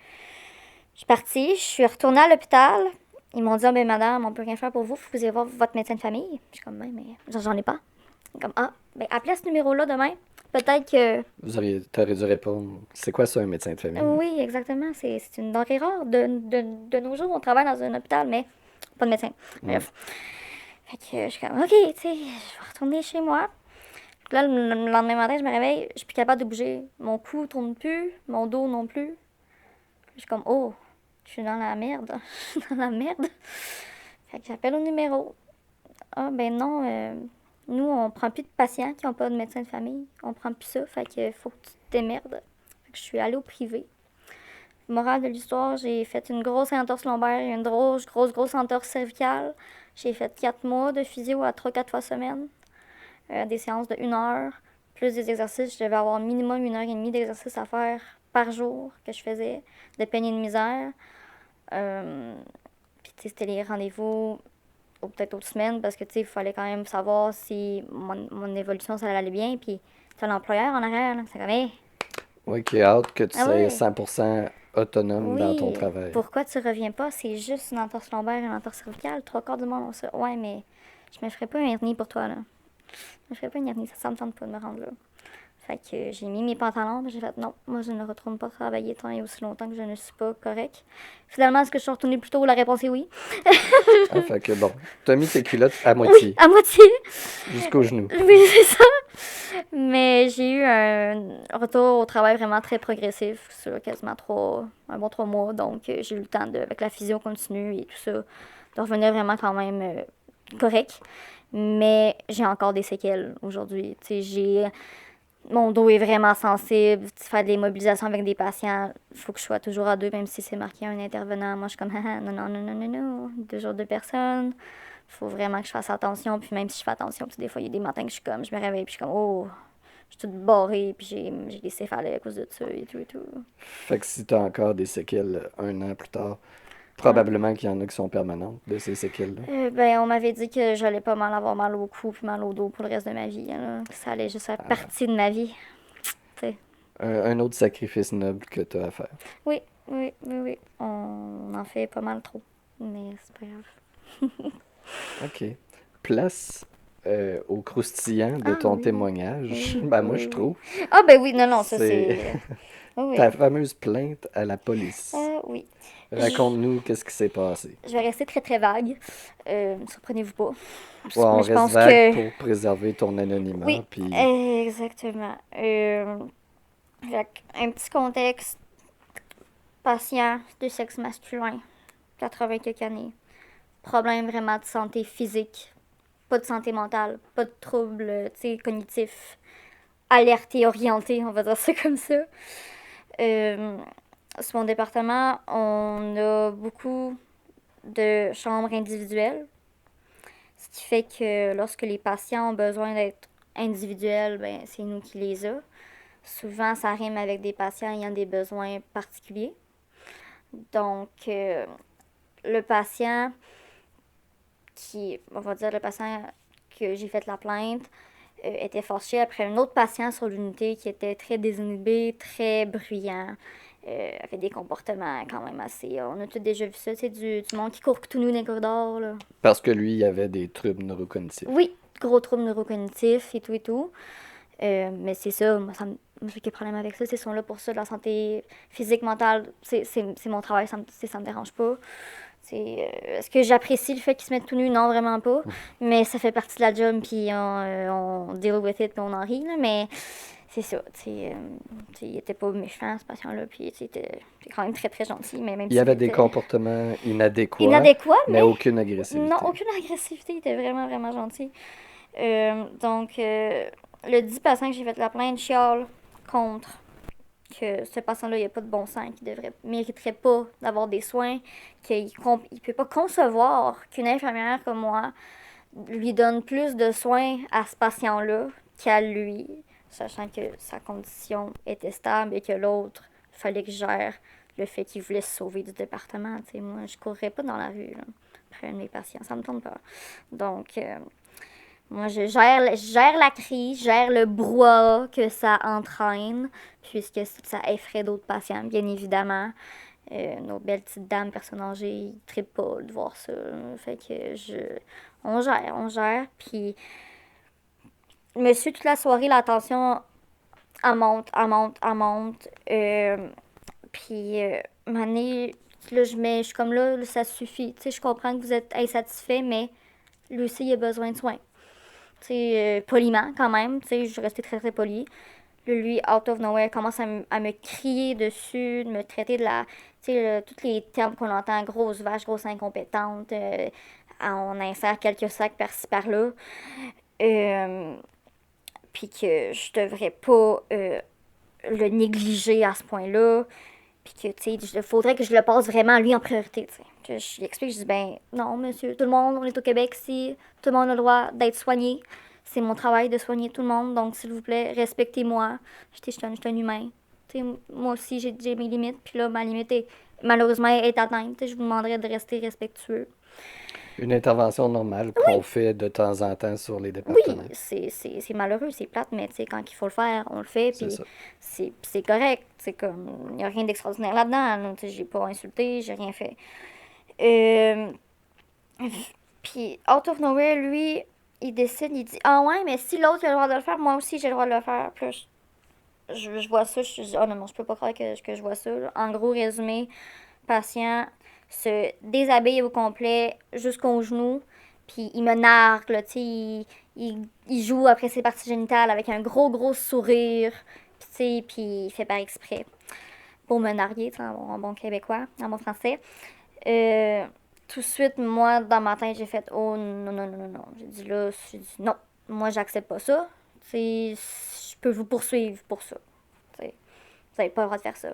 je suis partie, je suis retournée à l'hôpital. Ils m'ont dit, ah, ben madame, on peut rien faire pour vous, faut que vous allez voir votre médecin de famille. Je suis comme, mais j'en ai pas. Comme, ah, ben appelez à ce numéro-là demain. Peut-être que. T'aurais dû répondre, c'est quoi ça, un médecin de famille? Oui, exactement. C'est une denrée rare. De nos jours, on travaille dans un hôpital, mais pas de médecin. Bref. Fait que je suis comme, OK, tu sais, je vais retourner chez moi. Puis là, le lendemain matin, je me réveille, je suis plus capable de bouger. Mon cou tourne plus, mon dos non plus. Je suis comme, oh, je suis dans la merde. Je suis dans la merde. Fait que j'appelle au numéro. Ah, ben non, nous, on prend plus de patients qui n'ont pas de médecin de famille. On prend plus ça, fait que faut que tu te démerdes. Fait que je suis allée au privé. Morale de l'histoire, j'ai fait une grosse entorse lombaire et une grosse entorse cervicale. J'ai fait 4 mois de physio à 3-4 fois semaine. Des séances de 1 heure, plus des exercices. Je devais avoir minimum 1 heure et demie d'exercices à faire par jour que je faisais, de peine et de misère. Puis, tu sais, c'était les rendez-vous ou peut-être autres semaines parce que, tu sais, il fallait quand même savoir si mon évolution, ça allait bien. Puis, t'as l'employeur en arrière, là. C'est comme, hey, Oui, qui a hâte que tu ah sois oui, 100% autonome dans ton oui, travail. pourquoi tu reviens pas? C'est juste une entorse lombaire et une entorse cervicale. 3 quarts du monde ont ça. Ouais, mais je me ferais pas un hernie pour toi, là. Je me ferais pas une hernie, ça me tente pas de me rendre là. Fait que j'ai mis mes pantalons, puis j'ai fait non, moi je ne retourne pas travailler tant et aussi longtemps que je ne suis pas correct. Finalement, est-ce que je suis retournée plus tôt? La réponse est oui. Ah, fait que bon, t'as mis tes culottes à Oui, moitié, à moitié. jusqu'aux genoux. Oui, c'est ça. Mais j'ai eu un retour au travail vraiment très progressif sur quasiment un bon 3 mois. Donc j'ai eu le temps, avec la physio continue et tout ça, de revenir vraiment quand même correct. Mais j'ai encore des séquelles aujourd'hui. Tu sais, mon dos est vraiment sensible. Faire des mobilisations avec des patients, il faut que je sois toujours à deux, même si c'est marqué un intervenant. Moi, je suis comme, ah, non, non, non, non, non, non, 2 jours de personne. Il faut vraiment que je fasse attention. Puis même si je fais attention, puis des fois, il y a des matins que je me réveille, puis je suis comme, oh, je suis toute barrée, puis j'ai des céphalées à cause de ça et tout et tout. Fait que si t'as encore des séquelles 1 an plus tard, Ouais. probablement qu'il y en a qui sont permanentes de ces séquelles-là. Ben, on m'avait dit que j'allais pas mal avoir mal au cou puis mal au dos pour le reste de ma vie. Là. Que ça allait juste faire partie de ma vie. T'sais. Un autre sacrifice noble que t'as à faire. Oui, oui, oui, oui. On en fait pas mal trop. Mais c'est pas grave. OK. Place au croustillant de Ah ton oui, témoignage. oui, Ben moi, oui, je oui. trouve. Ah ben oui, non, non, ça C'est c'est... Oui, ta oui. fameuse plainte à la police. Oui. Raconte-nous qu'est-ce qui s'est passé. Je vais rester très très vague. Surprenez-vous pas. Ouais, on Mais je reste pense vague que... pour préserver ton anonymat, Oui, puis... exactement. Un petit contexte. Patient de sexe masculin, 80 quelques années. Problème vraiment de santé physique, pas de santé mentale, pas de troubles cognitifs, alerté, orienté, on va dire ça comme ça. Sur mon département, on a beaucoup de chambres individuelles, ce qui fait que lorsque les patients ont besoin d'être individuels, ben, c'est nous qui les a. Souvent, ça rime avec des patients ayant des besoins particuliers. Donc, le patient on va dire le patient que j'ai fait la plainte, était fâché après un autre patient sur l'unité qui était très désinhibé, très bruyant, avait des comportements quand même assez... On a tous déjà vu ça, c'est du monde qui court tout nu dans les corridors, là. Parce que lui, il avait des troubles neurocognitifs. Oui, gros troubles neurocognitifs et tout et tout. Mais c'est ça, moi, j'ai aucun problème avec ça. Ils sont là pour ça, la santé physique, mentale. C'est mon travail, ça me dérange pas. Est-ce que j'apprécie le fait qu'ils se mettent tout nus? Non, vraiment pas. Mais ça fait partie de la job, puis on deal with it, puis on en rit, là. Mais c'est ça, il était pas méchant, ce patient-là, puis il était quand même très, très gentil, mais même Il y s'il avait des était comportements inadéquats, inadéquat, mais mais aucune non, agressivité. aucune agressivité, il était vraiment, vraiment gentil. Donc, le 10 patient que j'ai fait la plainte chiale contre que ce patient-là, il n'y a pas de bon sens, qu'il mériterait pas d'avoir des soins, qu'il ne peut pas concevoir qu'une infirmière comme moi lui donne plus de soins à ce patient-là qu'à lui, sachant que sa condition était stable et que l'autre, il fallait que je gère le fait qu'il voulait se sauver du département. T'sais, moi, je courrais pas dans la rue là, après un de mes patients, ça me tombe pas. Donc, moi, je gère la crise, je gère le brouhaha que ça entraîne, puisque ça effraie d'autres patients, bien évidemment. Nos belles petites dames, personnes âgées, ils ne trippent pas de voir ça. Fait que on gère. Puis, monsieur, toute la soirée, la tension, elle monte, elle monte, elle monte. Puis, mané, là, je suis comme là, ça suffit. Tu sais, je comprends que vous êtes insatisfait, mais lui aussi, il a besoin de soins. Tu sais, poliment quand même, tu sais, je restais très très polie. Là, lui, out of nowhere, commence à me crier dessus, de me traiter de la. Tu sais, tous les termes qu'on entend, grosse vache, grosse incompétente, on insère quelques sacs par-ci par-là. Puis que je devrais pas le négliger à ce point-là. Puis que, tu sais, il faudrait que je le passe vraiment lui en priorité, tu sais. Que je lui explique, je dis, ben non, monsieur, tout le monde, on est au Québec ici, tout le monde a le droit d'être soigné. C'est mon travail de soigner tout le monde, donc s'il vous plaît, respectez-moi. Je suis un humain. Tu sais, moi aussi, j'ai mes limites, puis là, ma limite, malheureusement, est atteinte. Je vous demanderais de rester respectueux. Une intervention normale qu'on fait de temps en temps sur les Oui, départements. c'est malheureux, c'est plate, mais tu sais, quand il faut le faire, on le fait, C'est puis ça. c'est correct. C'est comme, il n'y a rien d'extraordinaire là-dedans. Tu sais, j'ai pas insulté, j'ai rien fait. Euh, Puis, out of nowhere, lui, il décide, il dit, ah ouais, mais si l'autre a le droit de le faire, moi aussi j'ai le droit de le faire. Puis là, je vois ça, je dis, oh non, non, je peux pas croire que je vois ça. Là. En gros, résumé, patient se déshabille au complet jusqu'aux genoux, puis il me nargue, là, tu sais, il joue après ses parties génitales avec un gros, gros sourire, puis tu sais, puis il fait par exprès pour me narguer, tu sais, en bon québécois, en bon français. Euh, Tout de suite, moi, dans ma tête, j'ai fait, oh non, non, non, non, non. J'ai dit, non, moi, j'accepte pas ça. Tu sais, je peux vous poursuivre pour ça. Tu sais, vous avez pas le droit de faire ça.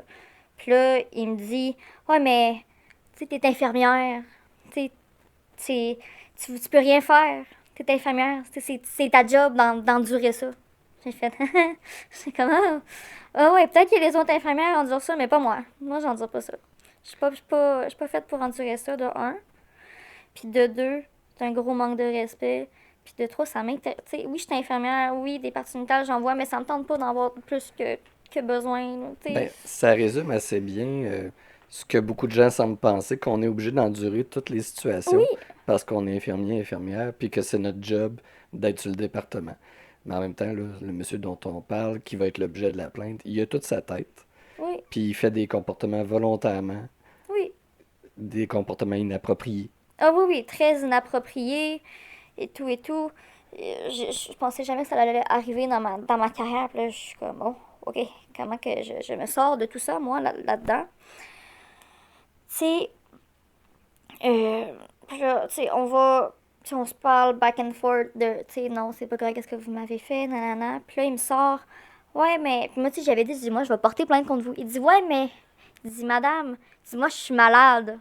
Puis là, il me dit, ouais, mais, tu sais, t'es infirmière. Tu sais, tu peux rien faire. T'es infirmière. C'est ta job d'endurer ça. J'ai fait, c'est comment? Ah ouais, peut-être que les autres infirmières endurent ça, mais pas moi. Moi, j'endure pas ça. Je suis pas faite pour endurer ça, de un. Puis de deux, c'est un gros manque de respect. Puis de trois, ça m'intéresse. Tu sais, oui, je suis infirmière, oui, des parties génitales, j'en vois, mais ça me tente pas d'en voir plus que besoin. Tu sais, Ben, ça résume assez bien ce que beaucoup de gens semblent penser, qu'on est obligé d'endurer toutes les oui, situations parce qu'on est infirmier, infirmière, puis que c'est notre job d'être sur le département. Mais en même temps, là, le monsieur dont on parle, qui va être l'objet de la plainte, il a toute sa tête, oui, puis il fait des comportements volontairement, oui. des comportements inappropriés. Ah oui, oui, très inapproprié et tout et tout. Je pensais jamais que ça allait arriver dans ma carrière. Puis là, je suis comme, oh, ok, comment que je me sors de tout ça, moi, là-dedans? Tu sais, puis là, tu sais, on se parle back and forth de, tu sais, non, c'est pas correct, qu'est-ce que vous m'avez fait, nanana. Puis là, il me sort, ouais, mais, puis moi, tu sais, j'avais dit, je dis, moi, je vais porter plainte contre vous. Il dit, ouais, mais, il dit, madame, il dit, moi, je suis malade.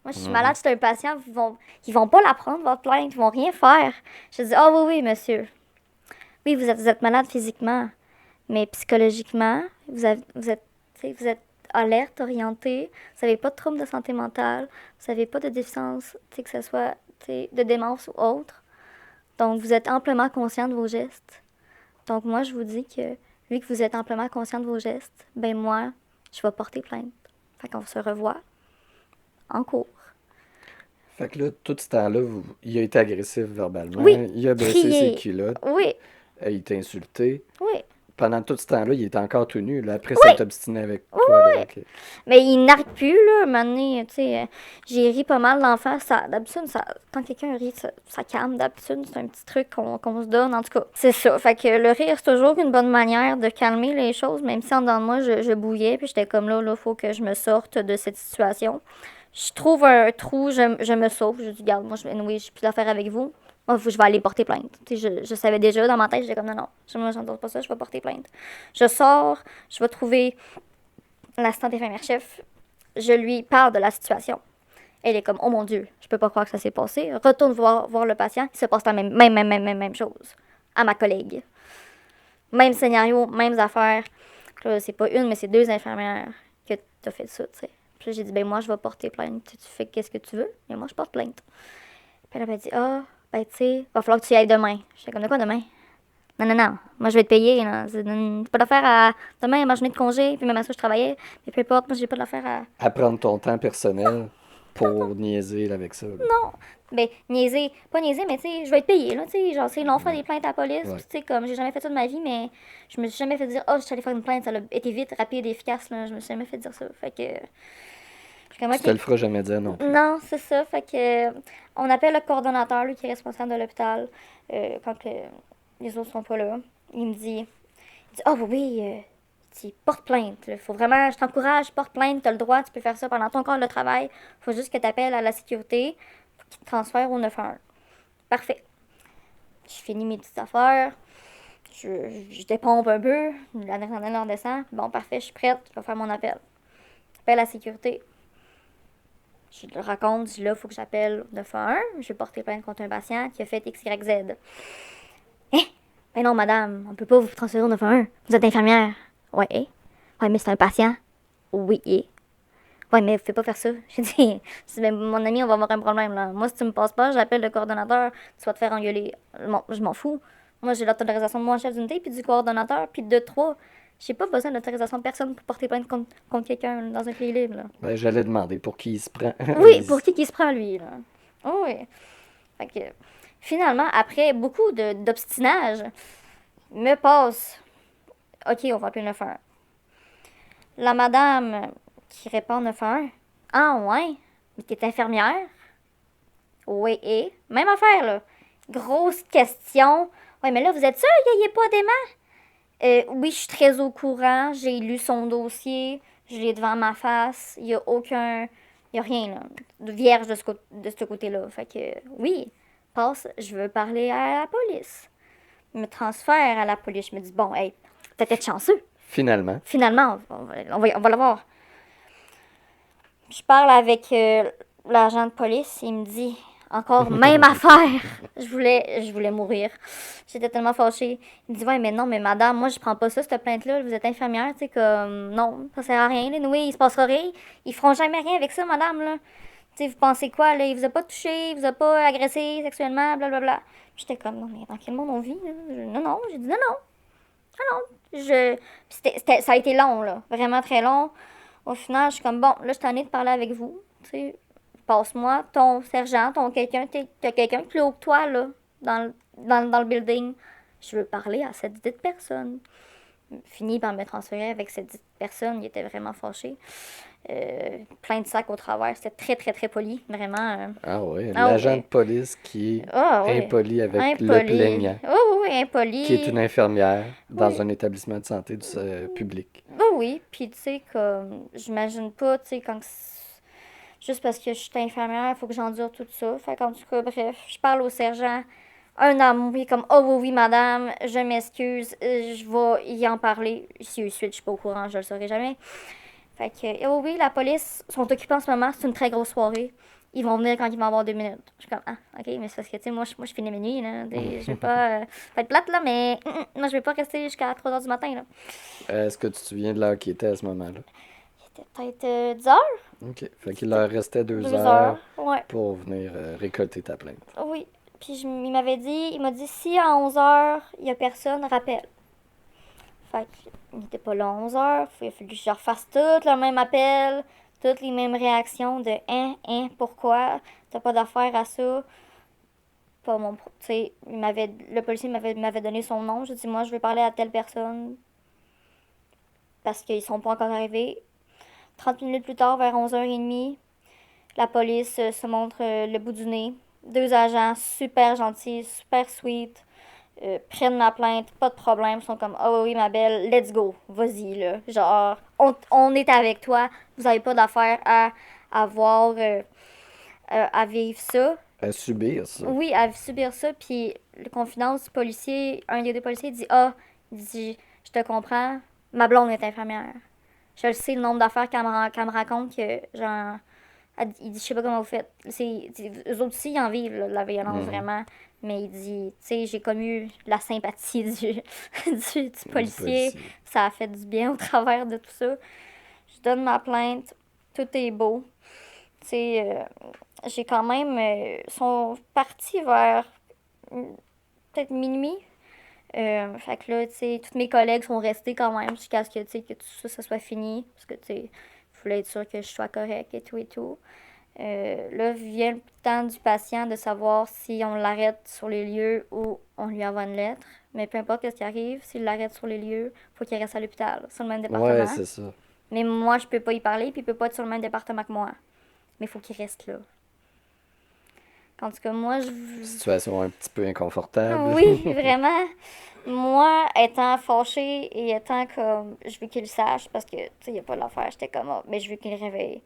Moi, je suis Mhm. malade, c'est un patient, ils vont pas la prendre, votre plainte, ils vont rien faire. Je dis, ah oui, oui, monsieur. Oui, vous êtes malade physiquement, mais psychologiquement, vous êtes alerte, orienté, vous n'avez pas de trouble de santé mentale, vous n'avez pas de déficience, que ce soit de démence ou autre. Donc, vous êtes amplement conscient de vos gestes. Donc, moi, je vous dis que, vu que vous êtes amplement conscient de vos gestes, ben moi, je vais porter plainte. Fait qu'on se revoit en cours. Fait que là, tout ce temps-là, il a été agressif verbalement, Oui, il a baissé ses crier. culottes, Oui, il t'a insulté. oui, Pendant tout ce temps-là, il était encore tout nu, là, après oui, s'être obstiné avec oui, toi, là, oui. ok. Mais il n'arrive plus, là, à un moment donné, tu sais, j'ai ri pas mal d'enfants. D'habitude, quand quelqu'un rit, ça calme. D'habitude, c'est un petit truc qu'on se donne. En tout cas, c'est ça. Fait que le rire, c'est toujours une bonne manière de calmer les choses, même si en dedans de moi, je bouillais. Puis j'étais comme là, faut que je me sorte de cette situation. Je trouve un trou, je me sauve. Je dis, regarde, moi, anyway, j'ai plus d'affaires avec vous. moi, je vais aller porter plainte. Tu sais, je savais déjà, dans ma tête, j'étais comme, non, non, moi, j'endors pas ça, je vais porter plainte. Je sors, je vais trouver l'assistante infirmière-chef, je lui parle de la situation. Elle est comme, oh mon Dieu, je peux pas croire que ça s'est passé. Retourne voir le patient, il se passe la même chose à ma collègue. Même scénario, mêmes affaires. Là, c'est pas une, mais c'est deux infirmières que t'as fait ça, tu sais. Puis là, j'ai dit, ben moi, je vais porter plainte. Tu fais qu'est-ce que tu veux, mais moi, je porte plainte. Puis elle m'a dit, ben tu sais, va falloir que tu y ailles demain. J'étais comme, de quoi demain? Non, non, non, moi, je vais te payer, là. C'est pas d'affaire à. Demain, ma journée de congé, puis même à ça, je travaillais. Mais peu importe, moi, j'ai pas d'affaire à. À prendre ton temps personnel pour niaiser là, avec ça. Là. Non! Ben, niaiser, pas niaiser, mais tu sais, je vais être payée, là, tu sais, genre, c'est long, faire des plaintes à la police, Ouais. puis tu sais, comme, j'ai jamais fait ça de ma vie, mais je me suis jamais fait dire, oh, je suis allée faire une plainte, ça a été vite, rapide, efficace, là, je me suis jamais fait dire ça, fait que, je suis comme, Tu te le ok. feras jamais dire non plus. Non, c'est ça, fait que, on appelle le coordonnateur, lui, qui est responsable de l'hôpital, quand les autres sont pas là, il me dit, oh, oui, tu portes plainte, là. Faut vraiment, je t'encourage, porte plainte, t'as le droit, tu peux faire ça pendant ton corps de travail, faut juste que t'appelles à la sécurité, qui te transfère au 911. Parfait. Je finis mes petites affaires. Je dépompe un peu. L'adrénaline en descend. Bon, parfait, je suis prête. Je vais faire mon appel. J'appelle la sécurité. Je le raconte. Je dis là, il faut que j'appelle au 911. Je vais porter plainte contre un patient qui a fait X, Y, Z. Hein? Ben non, madame, on peut pas vous transférer au 911. Vous êtes infirmière. Ouais. Ouais, mais c'est un patient. Oui. Ouais, mais fais pas faire ça. J'ai dit, ben, mon ami, on va avoir un problème, là. Moi, si tu me passes pas, j'appelle le coordonnateur, tu vas te faire engueuler. Bon, je m'en fous. Moi, j'ai l'autorisation de mon chef d'unité, puis du coordonnateur, puis de trois. J'ai pas besoin de l'autorisation de personne pour porter plainte contre quelqu'un là, dans un pays libre, là. Ben, j'allais demander pour qui il se prend. Oui, pour qui se prend, lui, là. Oh, oui. Fait que, finalement, après beaucoup d'obstinage, me passe. Ok, on va appeler le 911. La madame qui répond 911. Ah, ouais? Mais t'es infirmière? Oui, et? Même affaire, là. Grosse question. Ouais, mais là, vous êtes sûr qu'il n'y ait pas d'aimant? Oui, je suis très au courant. J'ai lu son dossier. Je l'ai devant ma face. Il n'y a aucun. Il n'y a rien, là, de vierge de ce côté-là. Fait que, oui, passe, je veux parler à la police. Me transfère à la police. Je me dis, bon, hey, peut-être chanceux. Finalement. Finalement, on va l'avoir. Je parle avec l'agent de police. Il me dit, encore même affaire. Je voulais mourir. J'étais tellement fâchée. Il me dit, ouais, mais non, mais madame, moi, je prends pas ça, cette plainte-là. Vous êtes infirmière, tu sais, comme, non, ça sert à rien. Là. Oui, il se passera rien. Ils feront jamais rien avec ça, madame, là. Tu sais, vous pensez quoi, là? Il vous a pas touché, il vous a pas agressé sexuellement, blablabla. J'étais comme, non, mais dans quel monde on vit, là? Non, j'ai dit, non, non. Ah non. Ça a été long, là. Vraiment très long. Au final, je suis comme, bon, là, je t'en ai de parler avec vous. Tu sais, passe-moi ton sergent, t'as quelqu'un plus haut que toi, là, dans le building. Je veux parler à cette dite personne. Fini par me transférer avec cette dite personne. Il était vraiment fâché. Plein de sacs au travers. C'était très, très, très poli. Vraiment. Ah ouais, Ah l'agent ouais. de police qui est Ah oui. impoli avec le Impoli. plaignant, Oui, impoli. qui est une infirmière dans Oui. un établissement de santé public. Oui, puis tu sais, comme, j'imagine pas, tu sais, juste parce que je suis infirmière, il faut que j'endure tout ça. Fait qu'en tout cas, bref, je parle au sergent. Un homme, oui, comme, oh oui, madame, je m'excuse, je vais y en parler. Si eu suite, je suis pas au courant, je le saurai jamais. Fait que, oh oui, la police sont occupés en ce moment, c'est une très grosse soirée. Ils vont venir quand ils vont avoir 2 minutes. Je suis comme, ah, ok, mais c'est parce que, tu sais, moi, je finis mes nuits, là. Je vais pas. Faut être plate, là, mais moi, je vais pas rester jusqu'à 3 heures du matin, là. Est-ce que tu te souviens de l'heure qui était à ce moment-là? C'était peut-être 10 heures? OK. Fait qu'il leur restait 2 2 heures, heures ouais. pour venir récolter ta plainte. Oui. Puis il m'a dit, si à 11 heures, il y a personne, rappelle. Fait qu'il n'était pas là à 11 heures. Il a fallu que je refasse tout le même appel, toutes les mêmes réactions de pourquoi, t'as pas d'affaire à ça. Pas mon, tu sais, le policier m'avait donné son nom. J'ai dit, moi, je veux parler à telle personne parce qu'ils sont pas encore arrivés. 30 minutes plus tard, vers 11h30, la police se montre le bout du nez. 2 agents super gentils, super sweet, prennent ma plainte, pas de problème. Ils sont comme, oh oui, ma belle, let's go, vas-y, là. Genre, on est avec toi, vous avez pas d'affaire à avoir, à vivre ça. À subir ça. Oui, à subir ça, puis le confidence du policier, un des deux policiers dit ah, il dit je te comprends, ma blonde est infirmière. Je le sais le nombre d'affaires qu'elle me raconte que genre il dit je sais pas comment vous faites. Eux autres aussi ils en vivent là, de la violence Mhm. vraiment, mais il dit tu sais j'ai comme eu la sympathie du Du policier, policier. ça a fait du bien au travers de tout ça. Je donne ma plainte, tout est beau. Tu sais, j'ai quand même sont partis vers peut-être minuit. Fait que là, tu sais, tous mes collègues sont restés quand même jusqu'à ce que, tu sais, que tout ça, ça soit fini. Parce que, tu sais, je voulais être sûre que je sois correcte et tout et tout. Là, vient le temps du patient de savoir si on l'arrête sur les lieux ou on lui envoie une lettre. Mais peu importe ce qui arrive, s'il l'arrête sur les lieux, faut qu'il reste à l'hôpital, sur le même Ouais, département. c'est ça. Mais moi, je peux pas y parler, puis il peut pas être sur le même département que moi. Mais il faut qu'il reste là. En tout cas, moi, je... Situation un petit peu inconfortable. Oui, vraiment. Moi, étant fâchée et étant comme, je veux qu'il le sache parce que, tu sais, il n'y a pas l'affaire, j'étais comme, ah, mais je veux qu'il le réveille.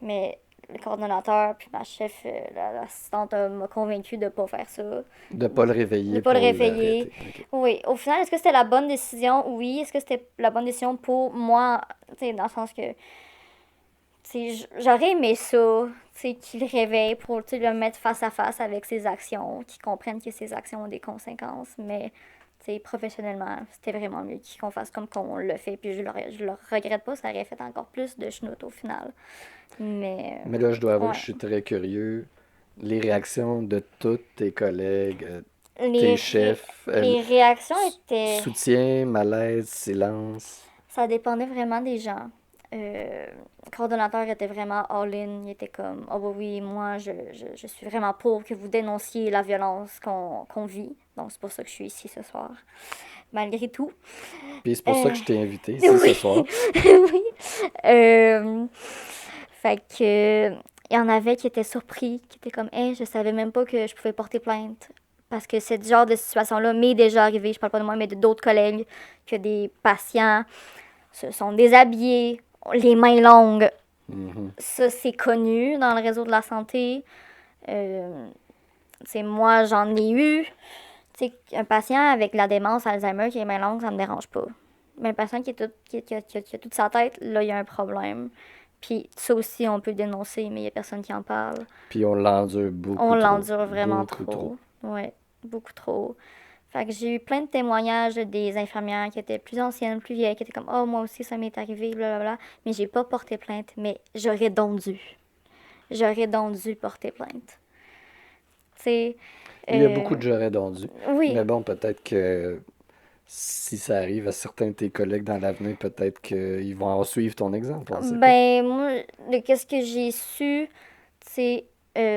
Mais le coordonnateur puis ma chef, l'assistante, m'a convaincue de pas faire ça, De pas le de réveiller pas le pour réveiller. l'arrêter. Ok. Oui, au final, est-ce que c'était la bonne décision? Oui. Est-ce que c'était la bonne décision pour moi? Tu sais, dans le sens que, tu sais, j'aurais aimé ça, tu sais, qu'il le réveille pour, tu sais, le mettre face à face avec ses actions, qu'il comprenne que ses actions ont des conséquences, mais professionnellement, c'était vraiment mieux qu'on fasse comme qu'on le fait. Puis je le regrette pas, ça aurait fait encore plus de schnout au final. Mais, Mais là, je dois avouer que ouais. je suis très curieux. Les réactions de tous tes collègues, tes Les, ré- chefs, les réactions étaient. soutien, malaise, silence. Ça dépendait vraiment des gens. Le coordonnateur était vraiment all-in. Il était comme, oh bah oui, moi, je suis vraiment pour que vous dénonciez la violence qu'on vit. Donc, c'est pour ça que je suis ici ce soir. Malgré tout. Puis c'est pour ça Euh, que je t'ai invité ici ce oui, soir. oui. Euh, Fait que, il y en avait qui étaient surpris, qui étaient comme, hey, je savais même pas que je pouvais porter plainte. Parce que ce genre de situation-là m'est déjà arrivé, je parle pas de moi, mais de d'autres collègues, que des patients se sont déshabillés, les mains longues. Mhm. Ça, c'est connu dans le réseau de la santé. Euh, moi, j'en ai eu. Tu sais, un patient avec la démence Alzheimer qui a les mains longues, ça me dérange pas. Mais un patient qui a toute sa tête, là, il y a un problème. Puis ça aussi, on peut le dénoncer, mais il n'y a personne qui en parle. Puis on l'endure On beaucoup trop. l'endure vraiment Beaucoup trop. trop. Ouais, beaucoup trop. Fait que j'ai eu plein de témoignages des infirmières qui étaient plus anciennes, plus vieilles, qui étaient comme, oh, moi aussi, ça m'est arrivé, blablabla. Mais j'ai pas porté plainte, mais j'aurais donc dû. J'aurais donc dû porter plainte. Tu sais, Il y a beaucoup de j'aurais dondu. oui, Mais bon, peut-être que si ça arrive à certains de tes collègues dans l'avenir, peut-être qu'ils vont en suivre ton exemple, on sait pas. ben, moi, de qu'est-ce que j'ai su, tu sais,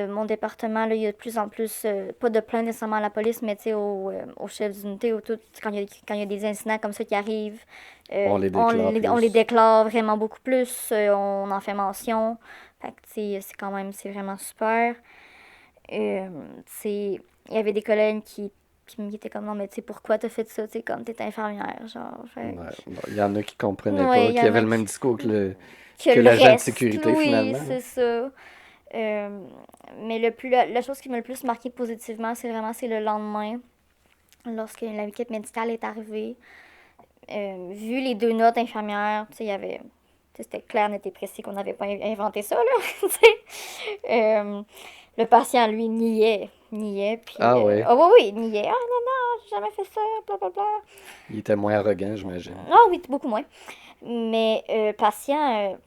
mon département, là, il y a de plus en plus, pas de plainte nécessairement à la police, mais tu sais, au chef d'unité, au tout, quand il y a des incidents comme ça qui arrivent, On les déclare on les plus. déclare vraiment beaucoup plus, on en fait mention. Fait que, tu sais, c'est quand même, c'est vraiment super. Tu sais, il y avait des collègues qui étaient comme, non, mais tu sais, pourquoi t'as fait ça, tu sais, comme t'es infirmière, genre, fait Ouais, bon, il y en a qui comprenaient ouais, pas, il y qui en avaient a le même qui, discours que que le l'agent de reste, sécurité oui, finalement, hein. c'est ça. Mais la chose qui m'a le plus marqué positivement, c'est le lendemain, lorsque l'équipe médicale est arrivée. Vu les deux notes infirmières, tu sais, il y avait. Tu sais, c'était clair, n'était précis qu'on n'avait pas inventé ça, là. tu sais. Le patient, lui, niait, puis... Ah ouais, oh oui, oui, niait. Ah non, non, j'ai jamais fait ça, blablabla. il était moins arrogant, j'imagine. Ah oui, beaucoup moins. Mais patient,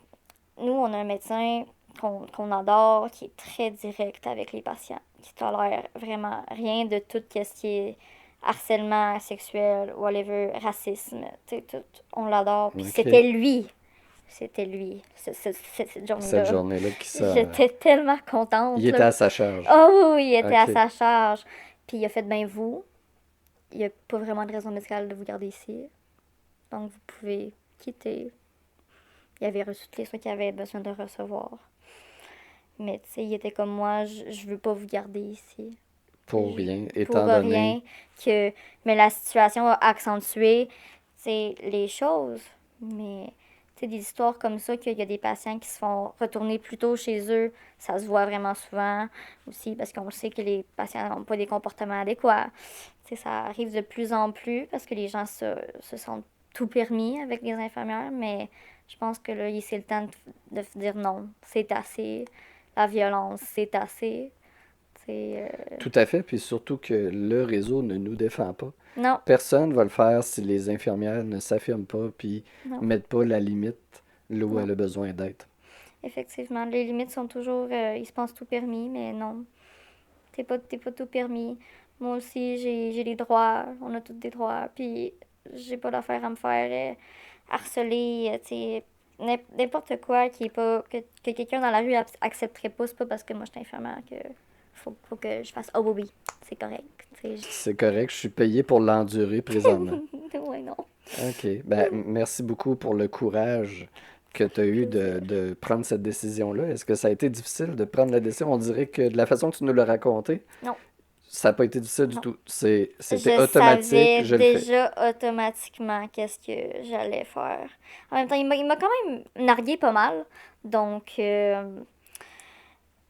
nous, on a un médecin qu'on adore, qui est très direct avec les patients, qui tolère vraiment rien de tout ce qui est harcèlement sexuel, whatever, racisme, tu sais, tout. On l'adore. Puis Ok. c'était lui, cette Cette journée-là. journée-là qui ça. J'étais tellement Il contente, était là. à sa charge. Oh oui, oui, il était à Ok. sa charge. Puis il a fait, ben vous, il n'y a pas vraiment de raison médicale de vous garder ici. Donc vous pouvez quitter. Il avait reçu tous les soins qu'il avait besoin de recevoir. Mais tu sais, il était comme moi, je veux pas vous garder ici. Pour rien, Pour étant donné. rien que. Mais la situation a accentué, tu sais, les choses. Mais Tu sais, des histoires comme ça, qu'il y a des patients qui se font retourner plus tôt chez eux, ça se voit vraiment souvent aussi, parce qu'on sait que les patients n'ont pas des comportements adéquats. Tu sais, ça arrive de plus en plus parce que les gens se sentent tout permis avec les infirmières, mais je pense que là, c'est le temps de dire non, c'est assez. La violence, c'est assez. C'est. Tout à fait, puis surtout que le réseau ne nous défend pas. Non, Personne va le faire si les infirmières ne s'affirment pas puis non, mettent pas la limite là où non. elle a besoin d'être. Effectivement, les limites sont toujours. Ils se pensent tout permis, mais non. T'es pas tout permis. Moi aussi, j'ai des droits. On a tous des droits. Puis, j'ai pas d'affaire à me faire harceler. Tu sais, n'importe quoi qui est pas. Que quelqu'un dans la rue accepterait pas. C'est pas parce que moi, je suis infirmière que faut que je fasse. Oh oui, oui, c'est correct. Tu sais, C'est correct, je suis payé pour l'endurer présentement. ouais, non. OK. Ben, merci beaucoup pour le courage que tu as eu Plaisir. de prendre cette décision-là. Est-ce que ça a été difficile de prendre la décision? On dirait que de la façon que tu nous l'as raconté, Non, ça n'a pas été difficile du non. tout. C'était Je automatique, savais je le fais. déjà automatiquement qu'est-ce que j'allais faire. En même temps, il m'a quand même nargué pas mal. Donc,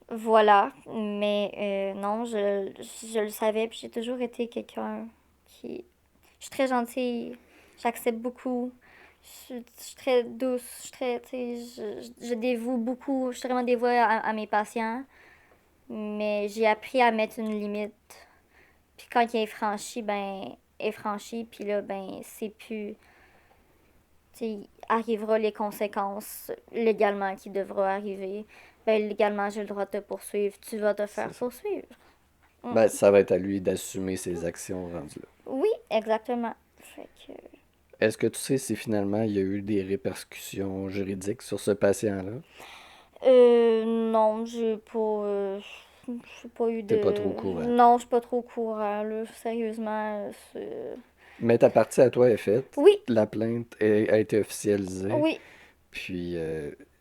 voilà. Mais non, je le savais. Puis j'ai toujours été quelqu'un qui. Je suis très gentille. J'accepte beaucoup. Je suis très douce. Je suis très. Tu sais, je dévoue beaucoup. Je suis vraiment dévouée à mes patients. Mais j'ai appris à mettre une limite. Puis quand il est franchi, ben, est franchi, puis là, ben, c'est plus. Tu sais, arrivera les conséquences légalement qui devront arriver. Ben, légalement, j'ai le droit de te poursuivre. Tu vas te C'est faire ça. poursuivre. Mm. Ben, ça va être à lui d'assumer ses actions rendues là. Oui, exactement. Fait que. Est-ce que tu sais si finalement il y a eu des répercussions juridiques sur ce patient-là? Non, j'ai pas eu T'es pas trop de. au courant. Non, je suis pas trop au courant, là. Sérieusement, c'est. Mais ta partie à toi est faite. Oui, La plainte a été officialisée. oui, Puis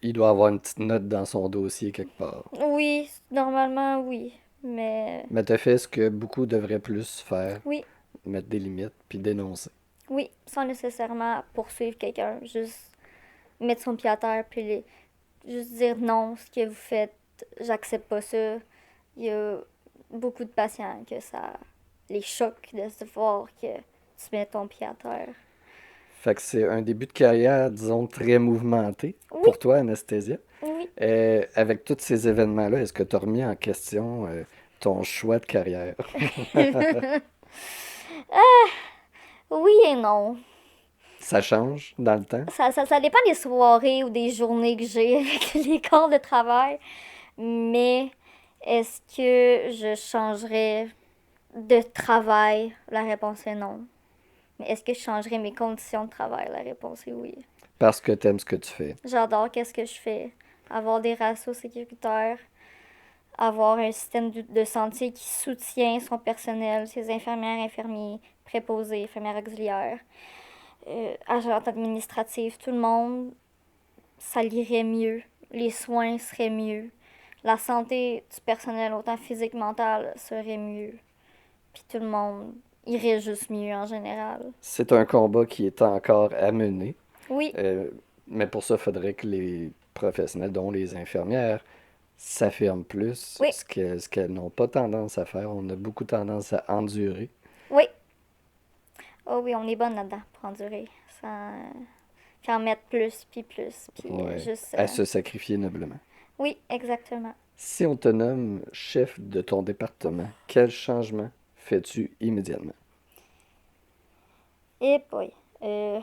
il doit avoir une petite note dans son dossier quelque part. oui, normalement, oui. Mais. Mais t'as fait ce que beaucoup devraient plus faire, Oui, mettre des limites, puis dénoncer. oui, sans nécessairement poursuivre quelqu'un. Juste mettre son pied à terre, puis juste dire non, ce que vous faites, j'accepte pas ça. Il y a beaucoup de patients que ça les choque de se voir que tu mets ton pied à terre. Fait que c'est un début de carrière, disons, très mouvementé Oui, pour toi, Anasthésia. oui. Avec tous ces événements-là, est-ce que tu as remis en question ton choix de carrière? Oui et non. Ça change dans le temps? Ça dépend des soirées ou des journées que j'ai avec les corps de travail. Mais est-ce que je changerais de travail? La réponse est non. Mais est-ce que je changerais mes conditions de travail? La réponse est oui. Parce que t'aimes ce que tu fais. J'adore qu'est-ce que je fais. Avoir des ratios sécuritaires, avoir un système de santé qui soutient son personnel, ses infirmières, infirmiers, préposés, infirmières auxiliaires, agents administratifs, tout le monde, ça irait mieux. Les soins seraient mieux. La santé du personnel, autant physique, mental, serait mieux. Puis tout le monde irait juste mieux en général. C'est un combat qui est encore à mener. Oui, Euh, mais pour ça, il faudrait que les professionnels, dont les infirmières, s'affirment plus, oui, ce qu'elles n'ont pas tendance à faire. On a beaucoup tendance à endurer. oui. Oh oui, on est bonne là-dedans pour endurer. Sans, puis en mettre plus, puis plus, puis Ouais, juste... à se sacrifier noblement. Oui, exactement. Si on te nomme chef de ton département, quel changement fais-tu immédiatement? Et boy. Euh,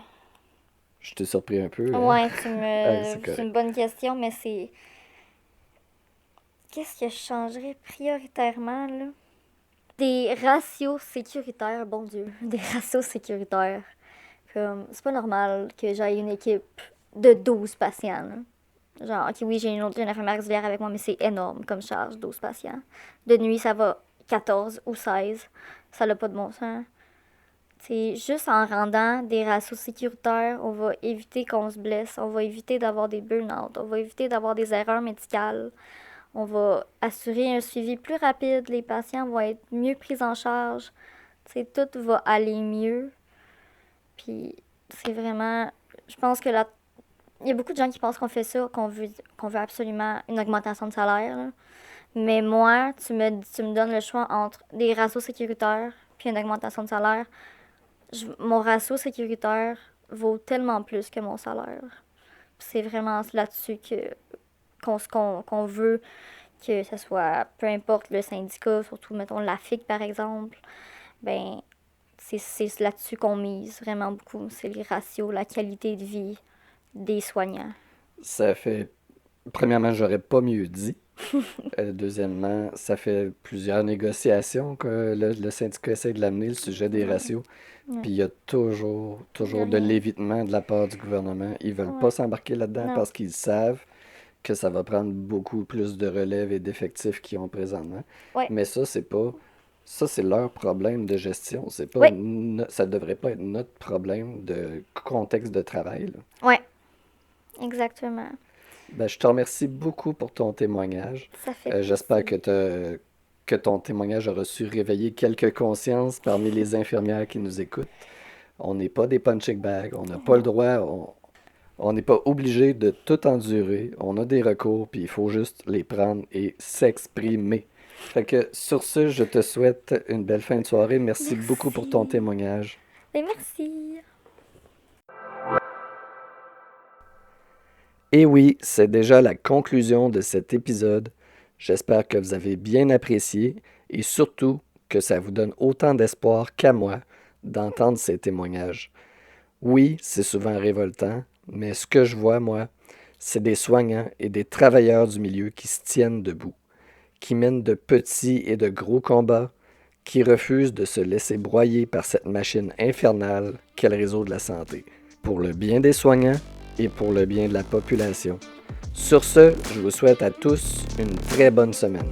Je t'ai surpris un peu, hein? ouais, C'est c'est correct. une bonne question, mais c'est... Qu'est-ce que je changerais prioritairement, là? Des ratios sécuritaires, bon Dieu. Des ratios sécuritaires. Comme, c'est pas normal que j'aille une équipe de 12 patients, là. Genre, ok, oui, j'ai une infirmière auxiliaire avec moi, mais c'est énorme comme charge, 12 patients. De nuit, ça va 14 ou 16. Ça n'a pas de bon sens. C'est juste en rendant des ratios sécuritaires, on va éviter qu'on se blesse, on va éviter d'avoir des burn-out, on va éviter d'avoir des erreurs médicales, on va assurer un suivi plus rapide, les patients vont être mieux pris en charge, tout va aller mieux. Puis c'est vraiment, je pense que il y a beaucoup de gens qui pensent qu'on fait ça, qu'on veut absolument une augmentation de salaire, là. Mais moi, tu me donnes le choix entre des ratios sécuritaires puis une augmentation de salaire. Mon ratio sécuritaire vaut tellement plus que mon salaire. Puis c'est vraiment là-dessus qu'on veut que ce soit, peu importe le syndicat, surtout, mettons, la FIC, par exemple, ben, c'est là-dessus qu'on mise vraiment beaucoup. C'est les ratios, la qualité de vie des soignants. Ça fait, premièrement, j'aurais pas mieux dit. Deuxièmement, ça fait plusieurs négociations que le syndicat essaie de l'amener, le sujet des Ouais, ratios. ouais. Puis il y a toujours de Rien. l'évitement de la part du gouvernement. Ils veulent pas Ouais. s'embarquer là-dedans Non. parce qu'ils savent que ça va prendre beaucoup plus de relève et d'effectifs qu'ils ont présentement. Ouais. Mais ça c'est leur problème de gestion. C'est pas, Ouais. ça devrait pas être notre problème de contexte de travail, là. Ouais. Exactement. Ben, je te remercie beaucoup pour ton témoignage. Ça fait J'espère plaisir. que ton témoignage aura su réveiller quelques consciences parmi les infirmières qui nous écoutent. On n'est pas des punching bags, on n'a pas le Non. droit, on n'est pas obligé de tout endurer. On a des recours, puis il faut juste les prendre et s'exprimer. Fait que sur ce, je te souhaite une belle fin de soirée. Merci beaucoup pour ton Merci. témoignage. Et merci. Et oui, c'est déjà la conclusion de cet épisode. J'espère que vous avez bien apprécié et surtout que ça vous donne autant d'espoir qu'à moi d'entendre ces témoignages. Oui, c'est souvent révoltant, mais ce que je vois, moi, c'est des soignants et des travailleurs du milieu qui se tiennent debout, qui mènent de petits et de gros combats, qui refusent de se laisser broyer par cette machine infernale qu'est le réseau de la santé, pour le bien des soignants et pour le bien de la population. Sur ce, je vous souhaite à tous une très bonne semaine.